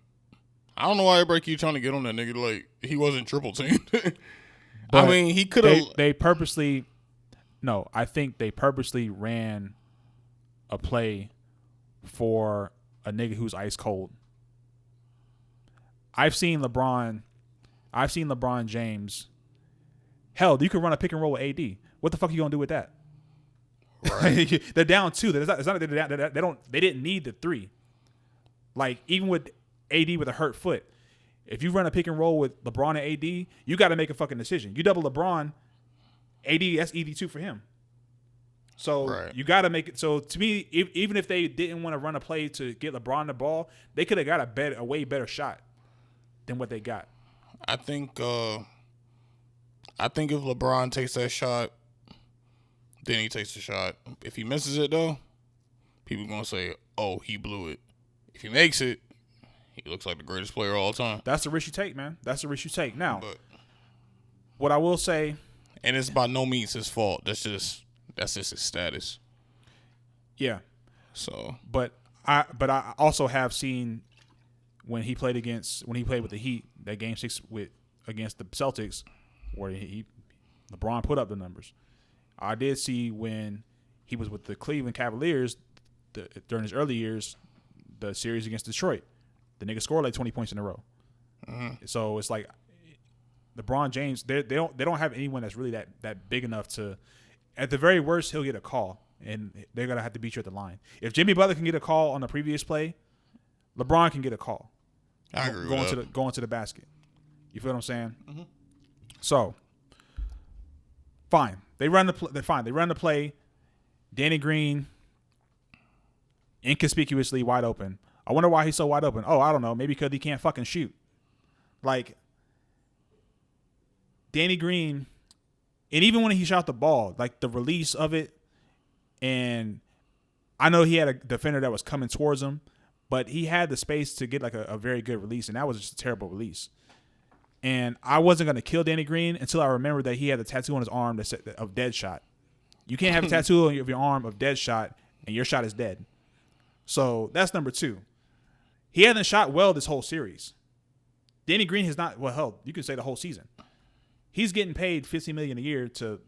I don't know why everybody keep trying to get on that nigga like he wasn't triple teamed. I mean, he could have.
They purposely. No, I think they purposely ran a play for a nigga who's ice cold. I've seen LeBron James. Hell, you could run a pick and roll with AD. What the fuck are you gonna do with that? Right. They're down 2. It's not like they're down. They didn't need the 3. Like, even with AD with a hurt foot, if you run a pick and roll with LeBron and AD, you got to make a fucking decision. You double LeBron, AD, that's ED2 for him. So you got to make it. So to me, even if they didn't want to run a play to get LeBron the ball, they could have got a way better shot than what they got.
I think if LeBron takes that shot, then he takes the shot. If he misses it, though, people going to say, oh, he blew it. If he makes it, he looks like the greatest player of all time.
That's the risk you take, man. That's the risk you take. Now, what I will say.
And it's by no means his fault. That's just his status.
Yeah.
So.
But I also have seen when he played with the Heat, that game 6 against the Celtics, where LeBron put up the numbers. I did see when he was with the Cleveland Cavaliers during his early years, the series against Detroit. The nigga scored like 20 points in a row. Mm-hmm. So it's like LeBron James, they don't have anyone that's really that big enough to, at the very worst, he'll get a call, and they're gonna have to beat you at the line. If Jimmy Butler can get a call on the previous play, LeBron can get a call.
I agree with that.
Going to the basket. You feel what I'm saying? Mm-hmm. So, fine. They run the play. Danny Green, inconspicuously wide open. I wonder why he's so wide open. Oh, I don't know. Maybe because he can't fucking shoot. Like, Danny Green, and even when he shot the ball, like the release of it, and I know he had a defender that was coming towards him, but he had the space to get like a very good release, and that was just a terrible release. And I wasn't going to kill Danny Green until I remembered that he had a tattoo on his arm that said of dead shot. You can't have a tattoo on your arm of dead shot, and your shot is dead. So that's number 2. He hasn't shot well this whole series. Danny Green has not, well, hell, you could say the whole season. He's getting paid $50 million a year to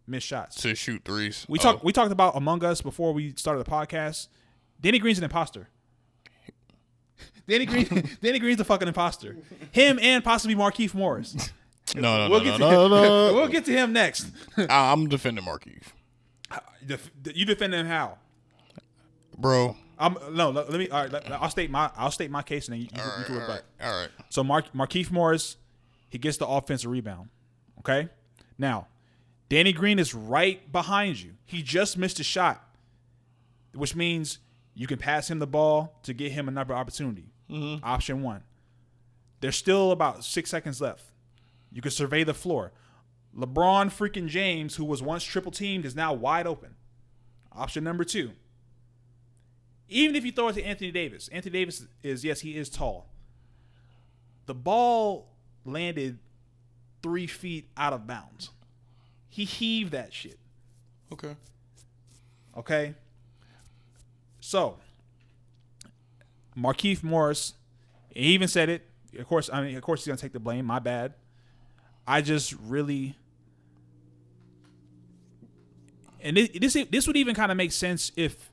miss shots.
To shoot threes.
We talked about Among Us before we started the podcast. Danny Green's an imposter. Danny Green's a fucking imposter. Him and possibly Markieff Morris.
No.
We'll get to him next.
I'm defending Markieff.
You defend him how?
Bro.
Let me. All right, I'll state my case, and then you can rebut.
All right.
So Markieff Morris, he gets the offensive rebound. Okay. Now, Danny Green is right behind you. He just missed a shot, which means you can pass him the ball to get him another opportunity. Mm-hmm. Option 1. There's still about 6 seconds left. You can survey the floor. LeBron freaking James, who was once triple teamed, is now wide open. Option number 2. Even if you throw it to Anthony Davis he is tall. The ball landed 3 feet out of bounds. He heaved that shit. Okay. So, Markieff Morris, he even said it. Of course, he's gonna take the blame. My bad. I just really, and this would even kind of make sense if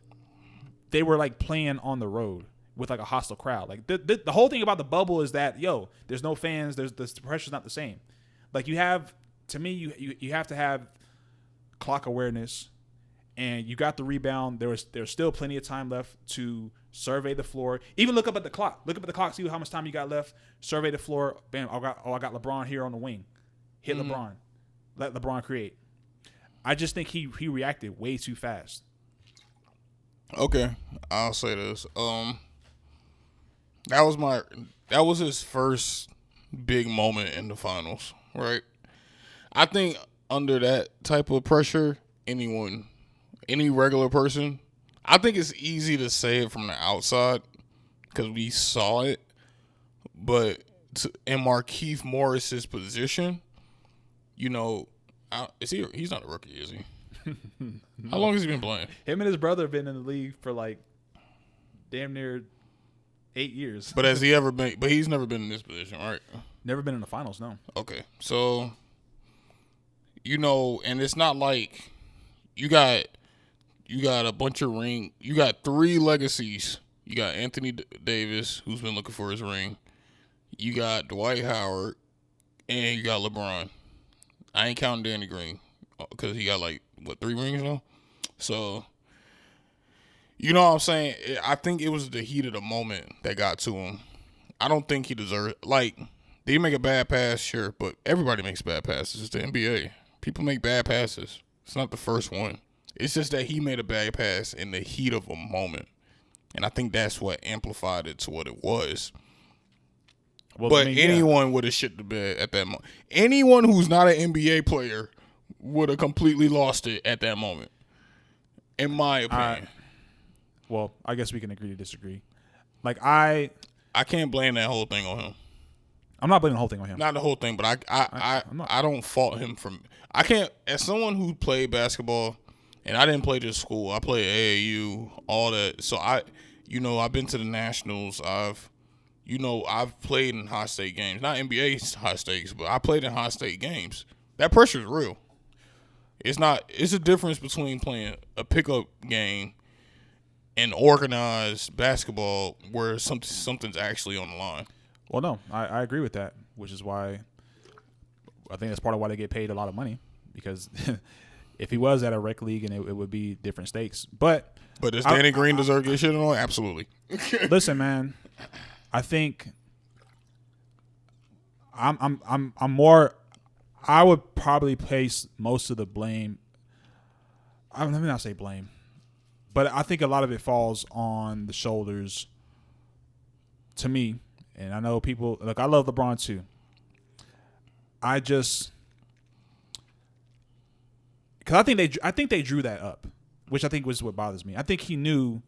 they were like playing on the road with like a hostile crowd. Like the whole thing about the bubble is that there's no fans. The pressure's not the same. Like you have to have clock awareness, and you got the rebound. There's still plenty of time left to survey the floor. Even look up at the clock. Look up at the clock, see how much time you got left. Survey the floor. Bam! I got LeBron here on the wing. Hit LeBron. Let LeBron create. I just think he reacted way too fast.
Okay, I'll say this. That was his first big moment in the finals, right? I think under that type of pressure, any regular person, I think it's easy to say it from the outside because we saw it, but in Markieff Morris's position, you know, he's not a rookie, is he? No. How long has he been playing?
Him and his brother have been in the league for like damn near 8 years.
But has he ever been? But he's never been in this position, right?
Never been in the finals, no.
Okay, so you know, and it's not like you got a bunch of you got 3 legacies. You got Anthony Davis, who's been looking for his ring. You got Dwight Howard, and you got LeBron. I ain't counting Danny Green because he got 3 rings now. So, you know what I'm saying? I think it was the heat of the moment that got to him. I don't think he deserved it. Did he make a bad pass? Sure, but everybody makes bad passes. It's the NBA. People make bad passes. It's not the first one. It's just that he made a bad pass in the heat of a moment. And I think that's what amplified it to what it was. Well, but anyone would have shit the bed at that moment. Anyone who's not an NBA player would have completely lost it at that moment, in my opinion.
Well, I guess we can agree to disagree. I
can't blame that whole thing on him.
I'm not blaming the whole thing on him.
Not the whole thing, but I don't fault him from. I can't, as someone who played basketball, and I didn't play just school. I played AAU, all that. So I've been to the nationals. I've played in high state games, not NBA high stakes, but I played in high state games. That pressure is real. It's a difference between playing a pickup game and organized basketball where something's actually on the line.
Well, no, I agree with that, which is why I think that's part of why they get paid a lot of money, because if he was at a rec league, and it would be different stakes. But
does Danny Green deserve to get shit on? Absolutely.
Listen, man, I think I'm more. I would probably place most of the blame. Let me not say blame, but I think a lot of it falls on the shoulders. To me, and I know people I love LeBron too. Because I think they drew that up, which I think was what bothers me. I think he knew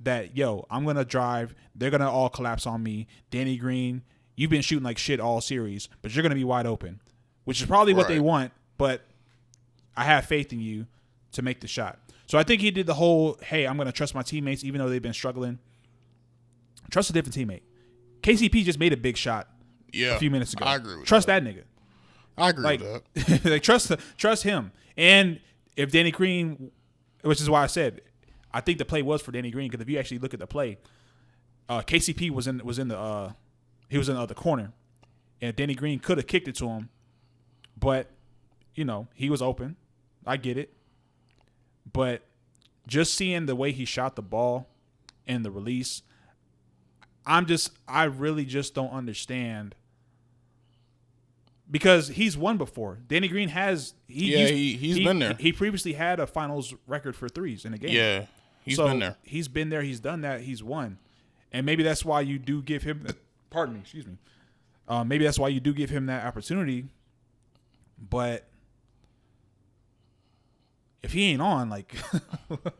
that, I'm gonna drive. They're gonna all collapse on me. Danny Green, you've been shooting like shit all series, but you're gonna be wide open, which is probably what they want. But I have faith in you to make the shot. So I think he did the whole, hey, I'm gonna trust my teammates even though they've been struggling. Trust a different teammate. KCP just made a big shot a few minutes ago.
I agree with
Trust that nigga.
I agree with
that. Trust him. And if Danny Green, which is why I said, I think the play was for Danny Green, because if you actually look at the play, KCP was in the other corner, and Danny Green could have kicked it to him, but he was open. I get it, but just seeing the way he shot the ball and the release, I really just don't understand. Because he's won before. Danny Green has.
He's been there.
He previously had a finals record for threes in a game.
Yeah, he's been there.
He's been there. He's done that. He's won. And maybe that's why you do give him. Pardon me. Excuse me. Maybe that's why you do give him that opportunity. But if he ain't on,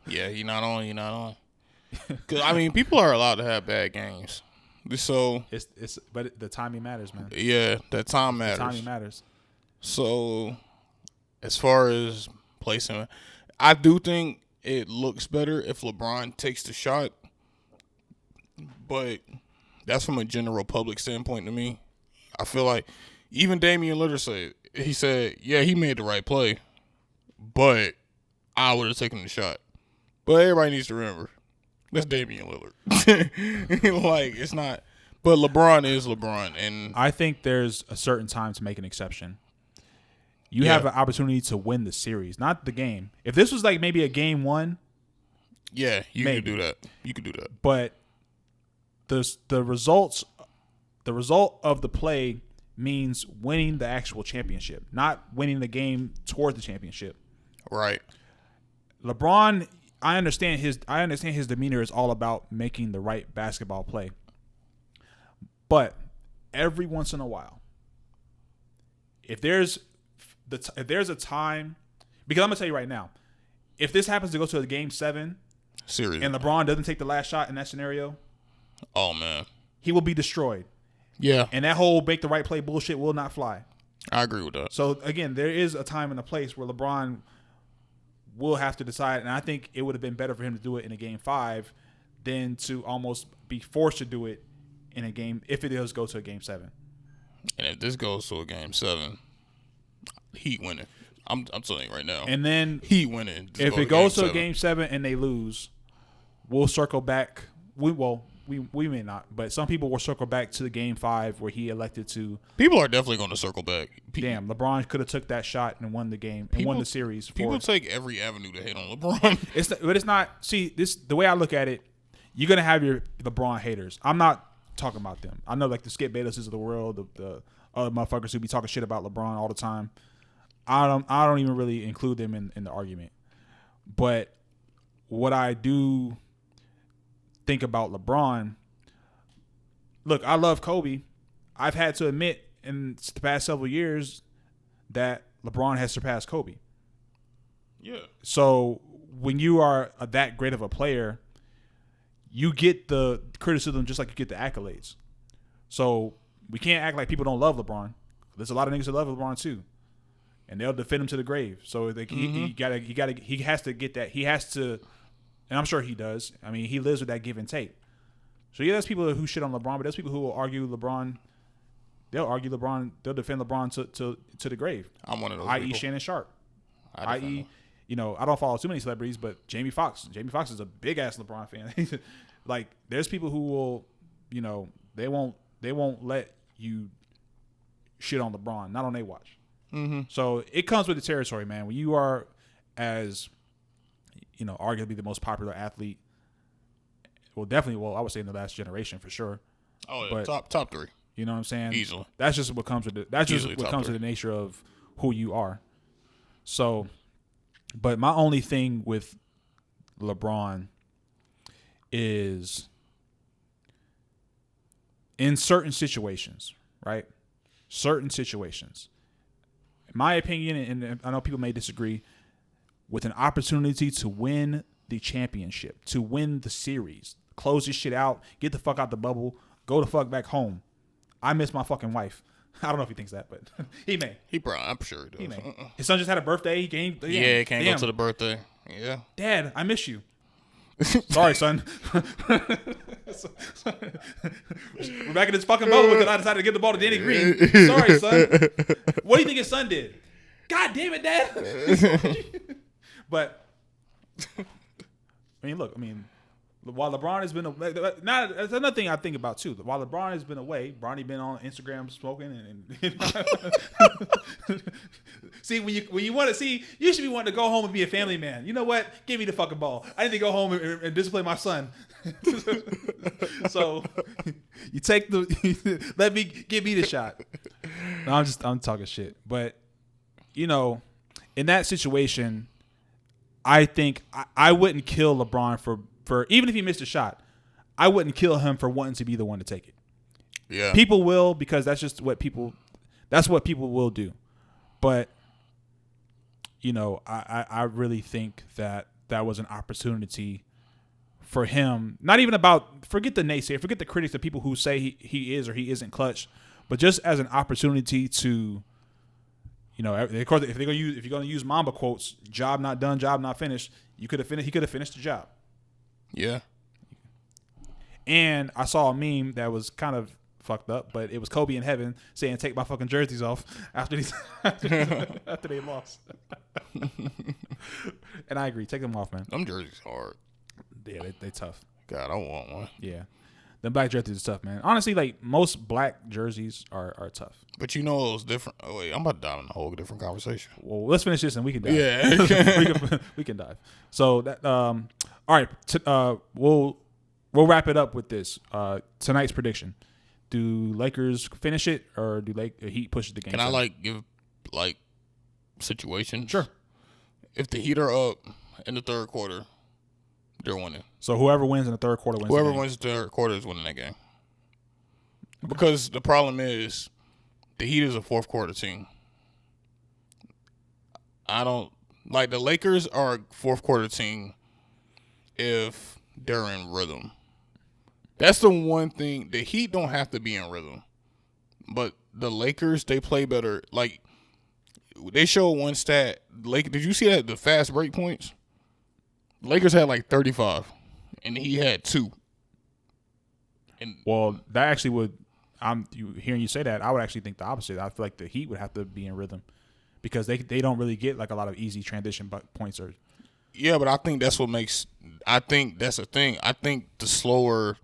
yeah, you're not on. You're not on. Because people are allowed to have bad games. So
but the timing matters, man.
Yeah, that time matters.
The timing matters.
So, as far as placing, I do think it looks better if LeBron takes the shot, but that's from a general public standpoint to me. I feel like even Damian Lillard said, yeah, he made the right play, but I would have taken the shot. But everybody needs to remember, that's Damian Lillard. It's not. But LeBron is LeBron, and
I think there's a certain time to make an exception. You have an opportunity to win the series, not the game. If this was like maybe a game 1,
yeah, you could do that. You could do that.
But the result of the play means winning the actual championship, not winning the game toward the championship.
Right.
LeBron, I understand his demeanor is all about making the right basketball play. But every once in a while, if there's a time, because I'm gonna tell you right now, if this happens to go to a game 7
series
and LeBron doesn't take the last shot in that scenario,
oh man,
he will be destroyed.
Yeah.
And that whole make the right play bullshit will not fly.
I agree with that.
So again, there is a time and a place where LeBron will have to decide, and I think it would have been better for him to do it in a game 5 than to almost be forced to do it in a game if it does go to a game 7.
And if this goes to a game 7, Heat winning. I'm telling you right now.
And then
Heat winning.
If it goes to a game 7 and they lose, we'll circle back. We may not, but some people will circle back to the game 5 where he elected to.
People are definitely going to circle back.
Damn, LeBron could have took that shot and won the game and won the series.
People take every avenue to hate on LeBron.
But it's not. See, the way I look at it, you're gonna have your LeBron haters. I'm not talking about them. I know like the Skip Baylesses of the world, the other motherfuckers who be talking shit about LeBron all the time. I don't even really include them in the argument. But what I do think about LeBron, look, I love Kobe. I've had to admit in the past several years that LeBron has surpassed Kobe.
Yeah.
So when you are that great of a player, you get the criticism just like you get the accolades. So we can't act like people don't love LeBron. There's a lot of niggas that love LeBron too, and they'll defend him to the grave. So he has to get that. He has to, and I'm sure he does. I mean, he lives with that give and take. So yeah, there's people who shit on LeBron, but there's people who will argue LeBron. They'll argue LeBron. They'll defend LeBron to the grave.
I'm one of those.
I.e. Shannon Sharp. I.e. I don't follow too many celebrities, but Jamie Foxx. Jamie Foxx is a big ass LeBron fan. Like, there's people who will, they won't let you shit on LeBron, not on their watch.
Mm-hmm.
So it comes with the territory, man. When you are as, arguably the most popular athlete, I would say in the last generation for sure.
Oh yeah, but, top 3.
You know what I'm saying?
Easily.
That's just what comes with it. That's just what comes with the nature of who you are. So, but my only thing with LeBron is in certain situations, right? Certain situations. In my opinion, and I know people may disagree, with an opportunity to win the championship, to win the series, close this shit out, get the fuck out the bubble, go the fuck back home. I miss my fucking wife. I don't know if he thinks that, but he may.
I'm sure he does.
He may. His son just had a birthday. He came.
Yeah, he can't go to the birthday. Yeah.
Dad, I miss you. Sorry, son. We're back in this fucking bubble because I decided to give the ball to Danny Green. Sorry, son. What do you think his son did? God damn it, Dad. But while LeBron has been that's another thing I think about too. While LeBron has been away, Bronny been on Instagram smoking and see when you want to see, you should be wanting to go home and be a family man. You know what? Give me the fucking ball. I need to go home and discipline my son. So you take give me the shot. No, I'm talking shit. But in that situation, I think I wouldn't kill LeBron for even if he missed a shot, I wouldn't kill him for wanting to be the one to take it.
Yeah.
People will, because that's just what people will do. But, I really think that was an opportunity for him. Not even about, forget the naysayer, forget the critics, the people who say he is or he isn't clutch, but just as an opportunity to, of course, if you're going to use Mamba quotes, job not done, job not finished, he could have finished the job.
Yeah.
And I saw a meme that was kind of fucked up, but it was Kobe in heaven saying, "Take my fucking jerseys off," after they lost. And I agree, take them off, man.
Them jerseys hard.
Yeah, they tough.
God, I want one.
Yeah, The black jerseys is tough, man. Honestly, like most black jerseys are tough.
But you know those different. Oh wait, I'm about to dive in a whole different conversation.
Well, let's finish this and we can dive.
Yeah,
we can dive. So that all right. We'll wrap it up with this. Tonight's prediction: do Lakers finish it or do Heat push the game?
Can I give situations?
Sure.
If the Heat are up in the third quarter, they're winning.
So whoever wins in the third quarter wins.
Whoever wins the third quarter is winning that game. Okay. Because the problem is, the Heat is a fourth quarter team. I don't like the Lakers are a fourth quarter team if they're in rhythm. That's the one thing. The Heat don't have to be in rhythm, but the Lakers, they play better. Like they show one stat. Did you see that the fast break points? Lakers had like 35, and he had 2. And
well, that actually would. Hearing you say that, I would actually think the opposite. I feel like the Heat would have to be in rhythm because they don't really get like a lot of easy transition points or.
Yeah, but I think that's what makes. I think that's the thing. I think the slower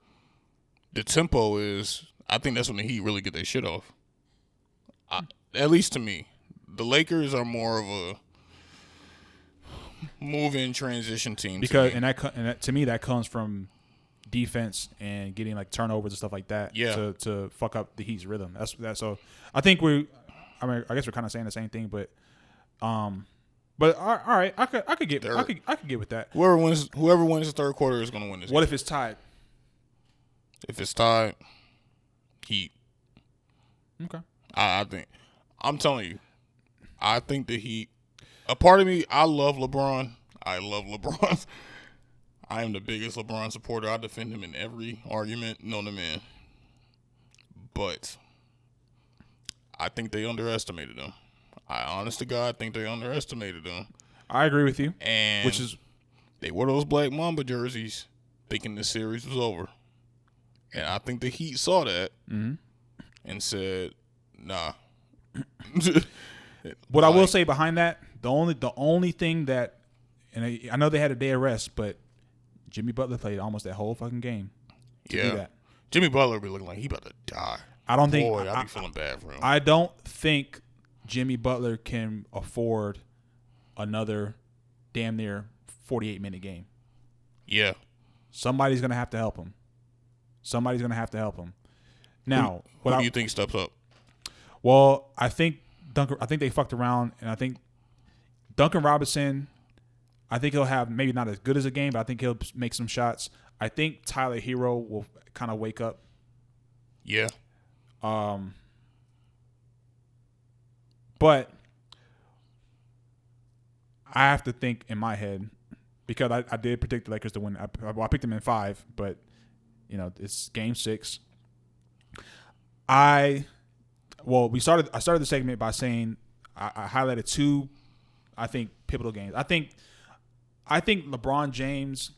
the tempo is, I think that's when the Heat really get their shit off. At least to me, the Lakers are more of a move-in transition team.
Because to me that comes from defense and getting like turnovers and stuff like that.
Yeah.
To fuck up the Heat's rhythm. That's that. So I think I guess we're kind of saying the same thing, but all right, I could get with that.
Whoever wins the third quarter is going to win this.
What
game.
if it's tied?
If it's tied, Heat.
Okay.
I'm telling you, I think the Heat. A part of me, I love LeBron. I am the biggest LeBron supporter. I defend him in every argument known to man. But I think they underestimated him. I honest to God think they underestimated him.
I agree with you.
And they wore those Black Mamba jerseys thinking the series was over. And I think the Heat saw that and said, nah.
What I will say behind that, the only thing that, and I know they had a day of rest, but Jimmy Butler played almost that whole fucking game. To do that.
Jimmy Butler be looking like he about to die.
I don't think.
Boy, I be feeling bad for him.
I don't think Jimmy Butler can afford another damn near 48-minute game.
Yeah.
Somebody's gonna have to help him. Now,
who do you think steps up?
Well, I think they fucked around, and I think Duncan Robinson. I think he'll have maybe not as good as a game, but I think he'll make some shots. I think Tyler Hero will kind of wake up.
Yeah.
But I have to think in my head because I did predict the Lakers to win. I picked them in 5, but it's game 6. I started the segment by saying I highlighted 2, I think, pivotal games. I think LeBron James,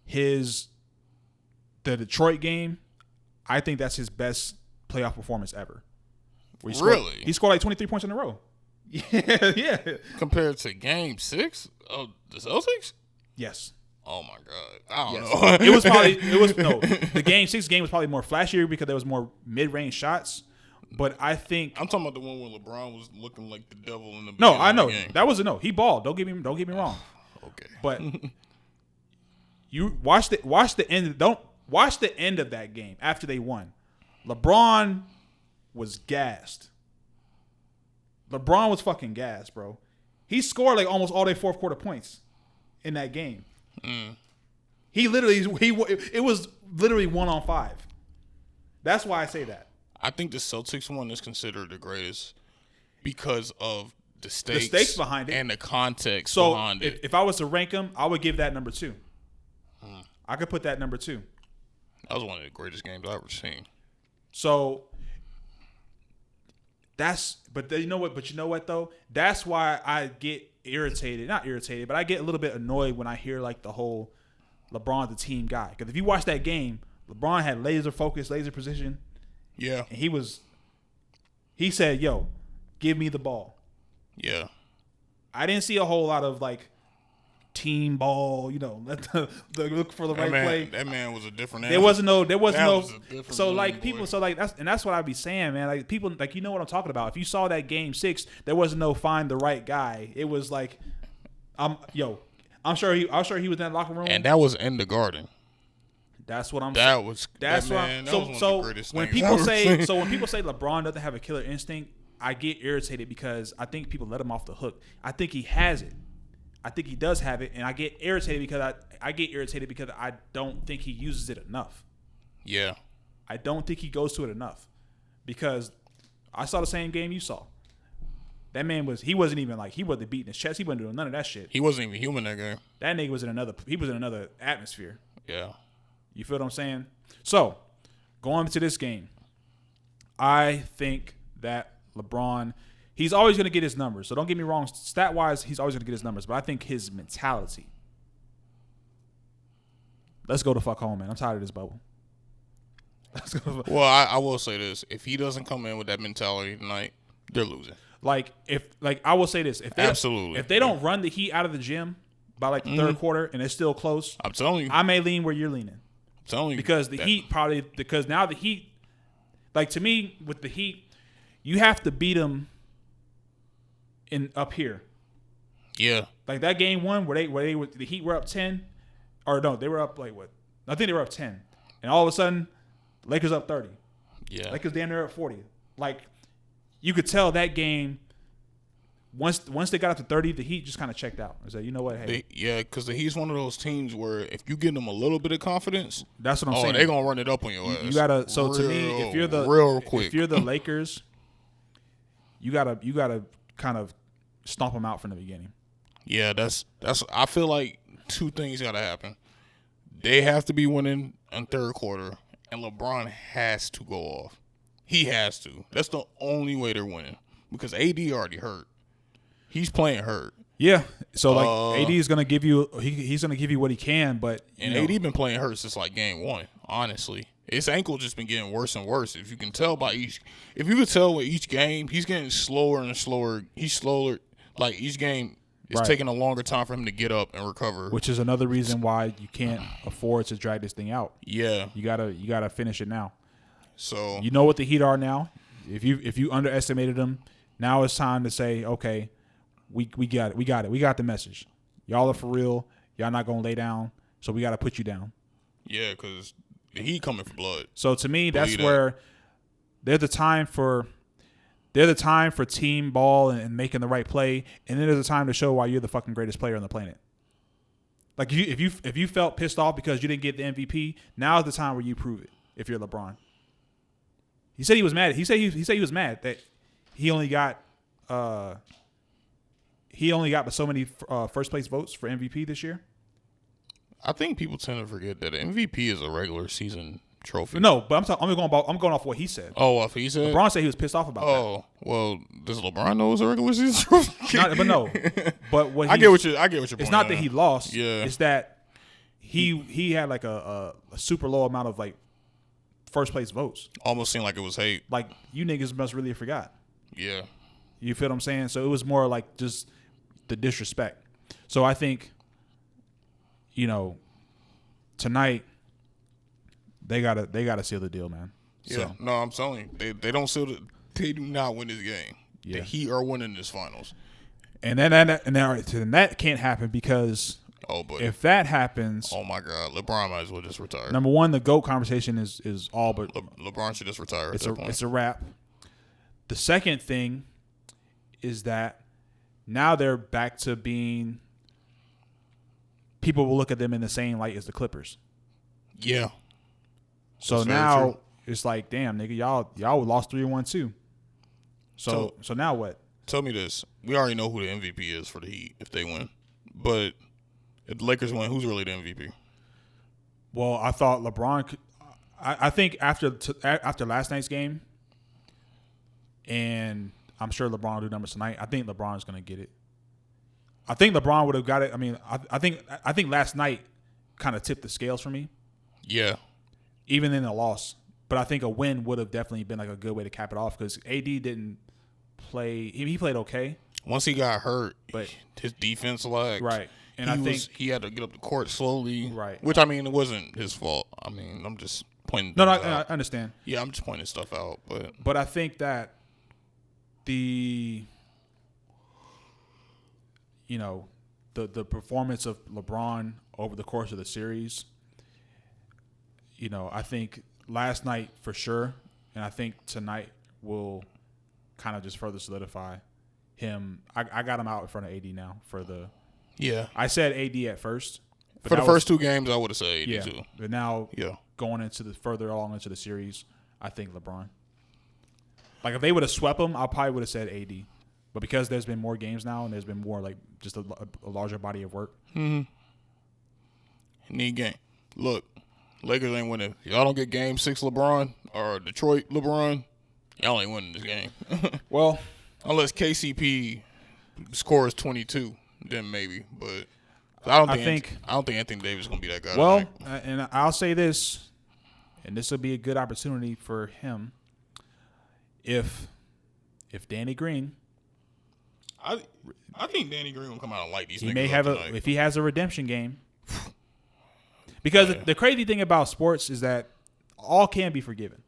the Detroit game, I think that's his best playoff performance ever.
Really?
He scored like 23 points in a row. Yeah.
Compared to game 6 of the Celtics?
Yes.
Oh my God. I don't know.
The game 6 game was probably more flashier because there was more mid-range shots. But I think
I'm talking about the one where LeBron was looking like the devil in the
No, I know.
Game.
That was a no. He balled. Don't get me wrong.
Okay.
But you watch the end. Don't watch the end of that game after they won. LeBron was gassed. LeBron was fucking gassed, bro. He scored like almost all their fourth quarter points in that game. He literally it was literally 1-on-5. That's why I say that.
I think the Celtics one is considered the greatest because of the stakes
behind it
and the context
so
behind it.
If I was to rank them, I would give that number 2. I could put that number 2.
That was one of the greatest games I've ever seen.
So you know what though? That's why I get not irritated, but I get a little bit annoyed when I hear like the whole LeBron's the team guy. Because if you watch that game, LeBron had laser focus, laser precision.
Yeah.
And he said, yo, give me the ball.
Yeah.
I didn't see a whole lot of like team ball, let the look for the right play.
That man was a different
There wasn't no
so
like people that's what I'd be saying, man. Like people like what I'm talking about. If you saw that game 6, there wasn't no find the right guy. It was like I'm sure he was in that locker room.
And that was in the Garden.
That's what I'm
saying.
That was one of the greatest
when
people say LeBron doesn't have a killer instinct, I get irritated because I think people let him off the hook. I think he has it. I think he does have it, and I get irritated because I don't think he uses it enough.
Yeah.
I don't think he goes to it enough because I saw the same game you saw. That man he wasn't beating his chest. He wasn't doing none of that shit.
He wasn't even human that game.
That nigga was in another atmosphere.
Yeah.
You feel what I'm saying? So, going into this game, I think that LeBron, he's always going to get his numbers. So don't get me wrong. Stat-wise, he's always going to get his numbers. But I think his mentality. Let's go to fuck home, man. I'm tired of this bubble. Let's go.
Well, I will say this. If he doesn't come in with that mentality tonight, they're losing.
I will say this.
Absolutely.
If they don't run the Heat out of the gym by like the third quarter and it's still close,
I'm telling you.
I may lean where you're leaning.
I'm telling you.
Because because now the Heat, like to me, with the Heat, you have to beat them up here.
Yeah.
Like that game 1 where the Heat were up 10, or no, they were up like what? I think they were up 10, and all of a sudden, Lakers up 30.
Yeah.
Lakers down there up 40. Like you could tell that game. Once they got up to 30, the Heat just kind of checked out. I said, you know what? Hey,
because the Heat's one of those teams where if you give them a little bit of confidence,
that's what I'm saying.
They're gonna run it up on your ass.
You gotta. So to me, if you're the Lakers, you gotta kind of stomp them out from the beginning.
Yeah, that's. I feel like 2 things gotta happen. They have to be winning in third quarter, and LeBron has to go off. He has to. That's the only way they're winning because AD already hurt. He's playing hurt.
Yeah. So AD is gonna give you he's gonna give you what he can, but
AD been playing hurt since like game 1. Honestly, his ankle just been getting worse and worse. If you can tell with each game, he's getting slower and slower. He's slower. Like each game is taking a longer time for him to get up and recover.
Which is another reason why you can't afford to drag this thing out.
Yeah.
You gotta finish it now.
So
you know what the Heat are now. If you underestimated them, now it's time to say, okay. We got it. We got the message. Y'all are for real. Y'all not gonna lay down. So we got to put you down.
Yeah, because he coming for blood.
So to me, that's where they're the time for team ball and making the right play, and then there's a time to show why you're the fucking greatest player on the planet. Like if you felt pissed off because you didn't get the MVP, now is the time where you prove it. If you're LeBron, he said he was mad. He said he was mad that he only got so many first place votes for MVP this year.
I think people tend to forget that MVP is a regular season trophy.
No, but I'm going off what he said.
Oh, what he said?
LeBron said he was pissed off about that.
Oh, well, does LeBron know it's a regular season trophy?
But what
I get what you're pointing
It's not that he lost.
Yeah.
It's that he had like a super low amount of like first place votes.
Almost seemed like it was hate.
Like you niggas must really have forgot.
Yeah.
You feel what I'm saying? So it was more like just the disrespect. So I think, tonight they gotta seal the deal, man.
Yeah.
So.
No, I'm telling you, they don't seal they do not win this game.
Yeah.
The Heat are winning this finals.
And then that can't happen because if that happens,
oh my God, LeBron might as well just retire.
Number one, the GOAT conversation is all but
LeBron should just retire.
It's a wrap. The second thing is that now they're back to being. People will look at them in the same light as the Clippers.
Yeah.
So now it's like, damn, nigga, y'all lost 3-1 too. So now what?
Tell me this: we already know who the MVP is for the Heat if they win, but if the Lakers win, who's really the MVP?
Well, I thought LeBron could. I think after last night's game, and I'm sure LeBron will do numbers tonight. I think LeBron's going to get it. I think LeBron would have got it. I mean, I think last night kind of tipped the scales for me.
Yeah.
Even in a loss, but I think a win would have definitely been like a good way to cap it off because AD didn't play. He played okay.
Once he got hurt,
but
his defense lagged.
Right. And
he had to get up the court slowly.
Right.
Which, I mean, it wasn't his fault. I mean, I'm just pointing
No,
things
I
out.
understand.
Yeah, I'm just pointing stuff out.
But I think that the performance of LeBron over the course of the series, I think last night for sure, and I think tonight will kind of just further solidify him. I got him out in front of AD now for the.
Yeah.
I said AD at first. But
for the first 2 games, I would have said AD too.
But now, going into the further along into the series, I think LeBron. Like if they would have swept him, I probably would have said AD. But because there's been more games now and there's been more like just a larger body of work.
Mm-hmm. Need game. Look, Lakers ain't winning. Y'all don't get game 6 LeBron or Detroit LeBron, y'all ain't winning this game.
Well, unless
KCP scores 22, then maybe. But I don't think Anthony Davis is gonna be that guy.
Well, and I'll say this, and this will be a good opportunity for him. If Danny Green,
I think Danny Green will come out and light these.
He may have if he has a redemption game. Because the crazy thing about sports is that all can be forgiven.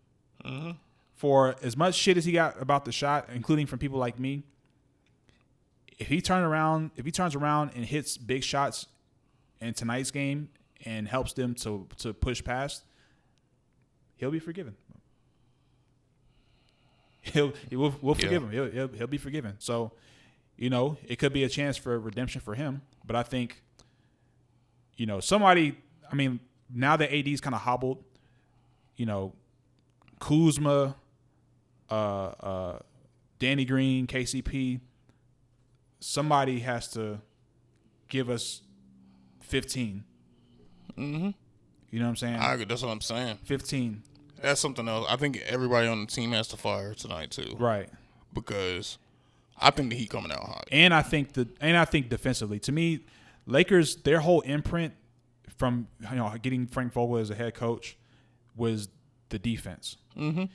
Mm-hmm.
For as much shit as he got about the shot, including from people like me, if he turns around and hits big shots in tonight's game and helps them to push past, he'll be forgiven. We'll forgive him. He'll be forgiven. So, it could be a chance for redemption for him. But I think, somebody. I mean, now that AD's kind of hobbled, Kuzma, Danny Green, KCP, somebody has to give us 15.
Mm-hmm.
You know what I'm saying?
I agree. That's what I'm saying.
15.
That's something else. I think everybody on the team has to fire tonight too.
Right.
Because I think the Heat coming out hot.
And I think defensively, to me, Lakers, their whole imprint from getting Frank Vogel as a head coach was the defense.
Mm-hmm.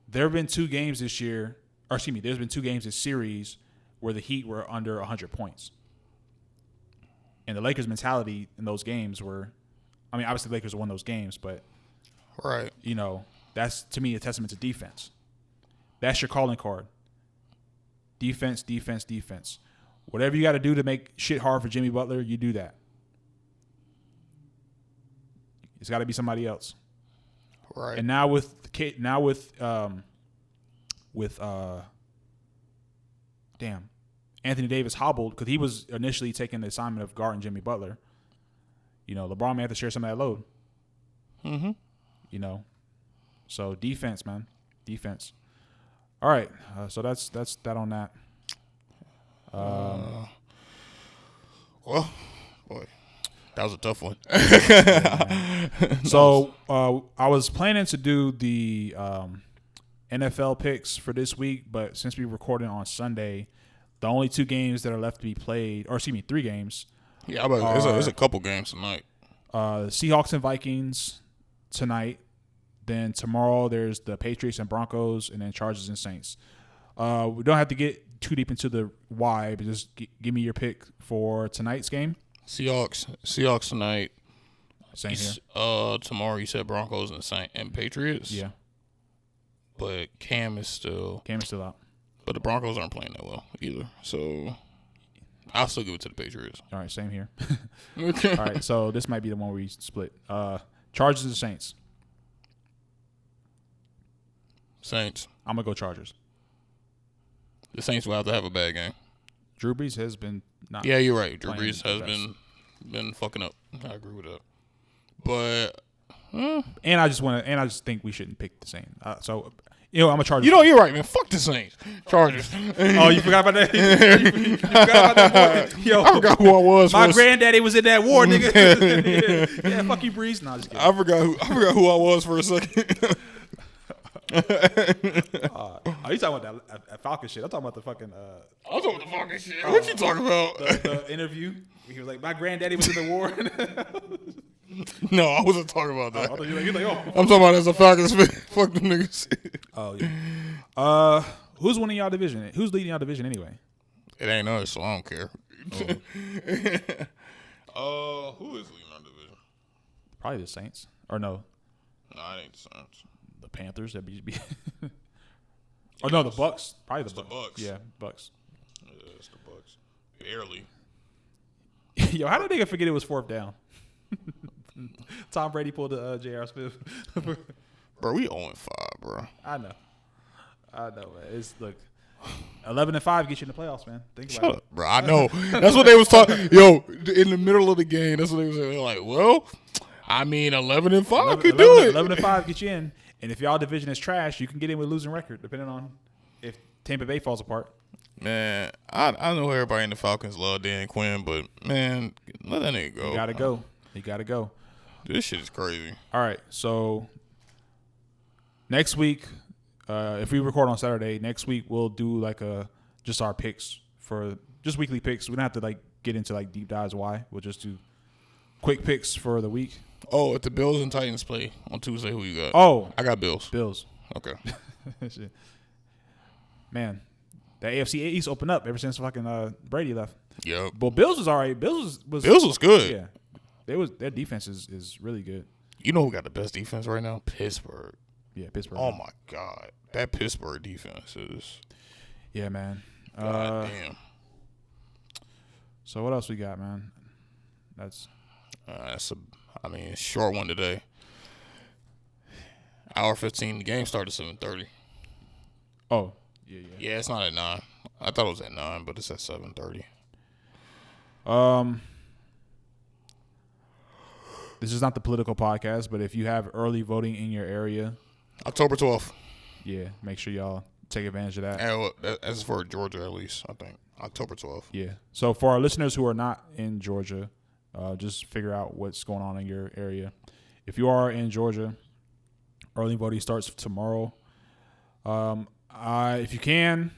There have been 2 games this year, or excuse me, there's been 2 games this series where the Heat were under 100 points. And the Lakers' mentality in those games obviously the Lakers won those games, but
right,
that's to me a testament to defense. That's your calling card. Defense, defense, defense. Whatever you got to do to make shit hard for Jimmy Butler, you do that. It's got to be somebody else.
Right.
And now with Anthony Davis hobbled because he was initially taking the assignment of guarding Jimmy Butler. LeBron may have to share some of that load.
Mm-hmm.
So defense, man, defense. All right, so that's that on that.
Well, boy, that was a tough one.
So I was planning to do the NFL picks for this week, but since we're recording on Sunday, the only 2 games that are left to be played, or excuse me, 3 games.
Yeah, there's a couple games tonight.
Seahawks and Vikings tonight. Then tomorrow there's the Patriots and Broncos, and then Chargers and Saints. We don't have to get too deep into the why, but just give me your pick for tonight's game.
Seahawks tonight.
Same here.
Tomorrow you said Broncos and Patriots.
Yeah.
But Cam is still
out.
But the Broncos aren't playing that well either. So I'll still give it to the Patriots.
All right, same here.
Okay.
All right, so this might be the one where we split. Chargers and Saints.
Saints.
I'm going to go Chargers.
The Saints will have to have a bad game.
Drew Brees has been not.
Yeah, you're right. Drew Brees has been fucking up. I agree with that. But
and I just think we shouldn't pick the same. So I'm a Chargers.
You're right, man. Fuck the Saints. Chargers.
Oh, you forgot about that? You forgot about that boy? Yo,
I forgot who I was.
My granddaddy was in that war, nigga. yeah, fuck you, Brees. No, just kidding.
I forgot who I was for a second.
Are you talking about that Falcon shit? I'm talking about the fucking.
I'm talking about the Falcon shit. What you talking about?
The interview. He was like, my granddaddy was in the war.
No, I wasn't talking about that.
You're like, oh.
I'm talking about as a Falcons fan. Fuck them niggas.
Oh, yeah. Who's winning y'all division? Who's leading y'all division anyway?
It ain't us, so I don't care.
Probably the Saints. Or no.
No, it ain't the Saints.
The Panthers. That'd be. Or no, the Bucks. Probably the
Bucks.
Yeah, Bucks.
Yeah, it's the Bucks. Barely.
Yo, how did nigga forget it was 4th down? Tom Brady pulled the J.R. Smith.
Bro, we 0-5, bro.
I know, man. It's look, 11-5 get you in the playoffs, man. Think
Shut
about
up, bro. I know. That's what they was talking. Yo, in the middle of the game, that's what they was saying. They're like, well, I mean, 11-5 could do it.
11-5 get you in, and if y'all division is trash, you can get in with losing record, depending on if Tampa Bay falls apart.
Man, I know everybody in the Falcons love Dan Quinn, but man, let that nigga go.
You gotta go. You gotta go.
This shit is crazy.
All right, so next week, if we record on Saturday, next week we'll do like just our picks for just weekly picks. We don't have to like get into like deep dives why. We'll just do quick picks for the week.
Oh, if the Bills and Titans play on Tuesday, who you got?
Oh,
I got Bills.
Bills.
Okay.
Man, the AFC East opened up ever since fucking Brady left.
Yep.
But Bills was all right. Bills was
good.
Yeah, their defense is really good.
You know who got the best defense right now? Pittsburgh.
Yeah, Pittsburgh.
Oh my God, that Pittsburgh defense is.
Yeah, man.
God damn.
So what else we got, man? That's
a short one today. Hour 15. The game started at 7:30.
Oh, yeah.
Yeah, it's not at 9. I thought it was at 9, but it's at 7:30.
This is not the political podcast, but if you have early voting in your area,
October 12th.
yeah, make sure y'all take advantage of that.
And that's for Georgia, at least, I think. October 12th.
Yeah. So for our listeners who are not in Georgia, just figure out what's going on in your area. If you are in Georgia, early voting starts tomorrow. If you can,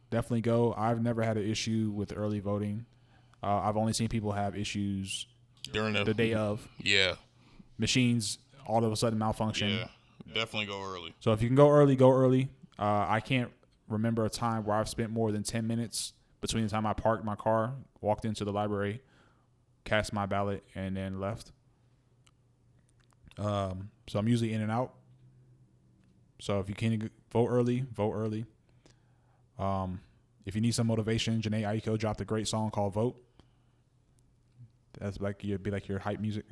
definitely go. I've never had an issue with early voting. I've only seen people have issues
during
the day of.
Yeah.
Machines all of a sudden malfunction.
Yeah. Definitely go early.
So if you can go early, go early. I can't remember a time where I've spent more than 10 minutes between the time I parked my car, walked into the library, cast my ballot, and then left. So I'm usually in and out. So if you can vote early, vote early. If you need some motivation, Janae Aiko dropped a great song called "Vote." That's like your hype music.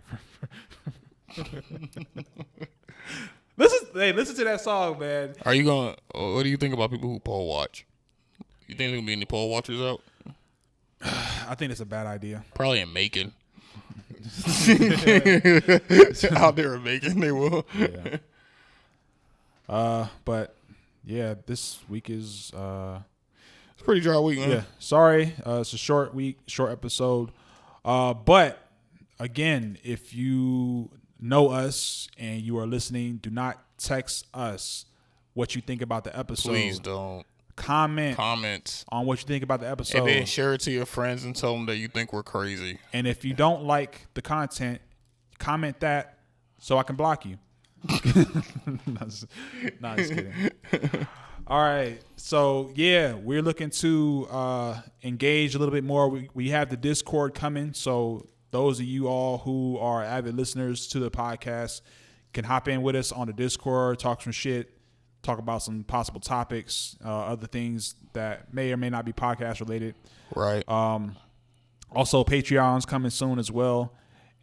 Listen to that song, man.
What do you think about people who poll watch? You think there'll be any poll watchers out?
I think it's a bad idea.
Probably in Macon. Out there in Macon, they will.
Yeah. But yeah, this week is
it's a pretty dry week, man.
Yeah. Sorry. It's a short week, short episode. But again, if you know us and you are listening, do not text us what you think about the episode.
Please don't.
Comment on what you think about the episode.
And then share it to your friends and tell them that you think we're crazy.
And if you don't like the content, comment that so I can block you. Just kidding. All right. So, yeah, we're looking to engage a little bit more. We have the Discord coming. So those of you all who are avid listeners to the podcast can hop in with us on the Discord, talk some shit, talk about some possible topics, other things that may or may not be podcast related.
Right.
Also, Patreon's coming soon as well.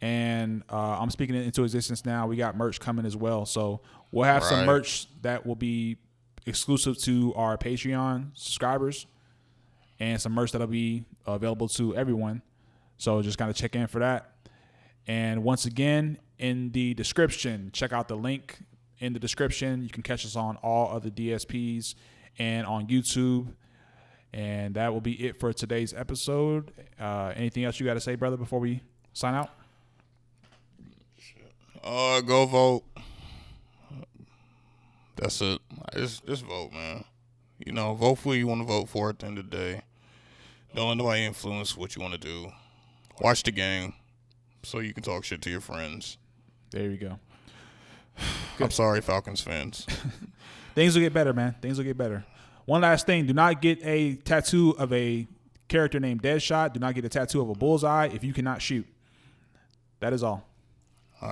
And I'm speaking it into existence now. We got merch coming as well. So we'll have some merch that will be exclusive to our Patreon subscribers and some merch that'll be available to everyone. So just kind of check in for that. And once again, in the description, check out the link in the description. You can catch us on all other DSPs and on YouTube. And that will be it for today's episode. Anything else you got to say, brother, before we sign out?
Go vote. That's it. Just vote, man. You know, vote for who you want to vote for at the end of the day. Don't let nobody influence what you want to do. Watch the game so you can talk shit to your friends.
There you go.
I'm sorry, Falcons fans.
Things will get better, man. Things will get better. One last thing. Do not get a tattoo of a character named Deadshot. Do not get a tattoo of a bullseye if you cannot shoot. That is all.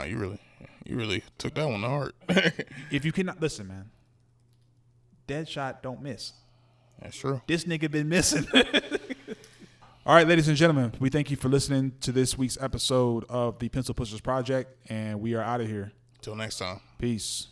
You You really took that one to heart.
If you cannot listen, man, dead shot don't miss.
That's true.
This nigga been missing. All right, ladies and gentlemen, we thank you for listening to this week's episode of the Pencil Pushers Project, and we are out of here.
Till next time.
Peace.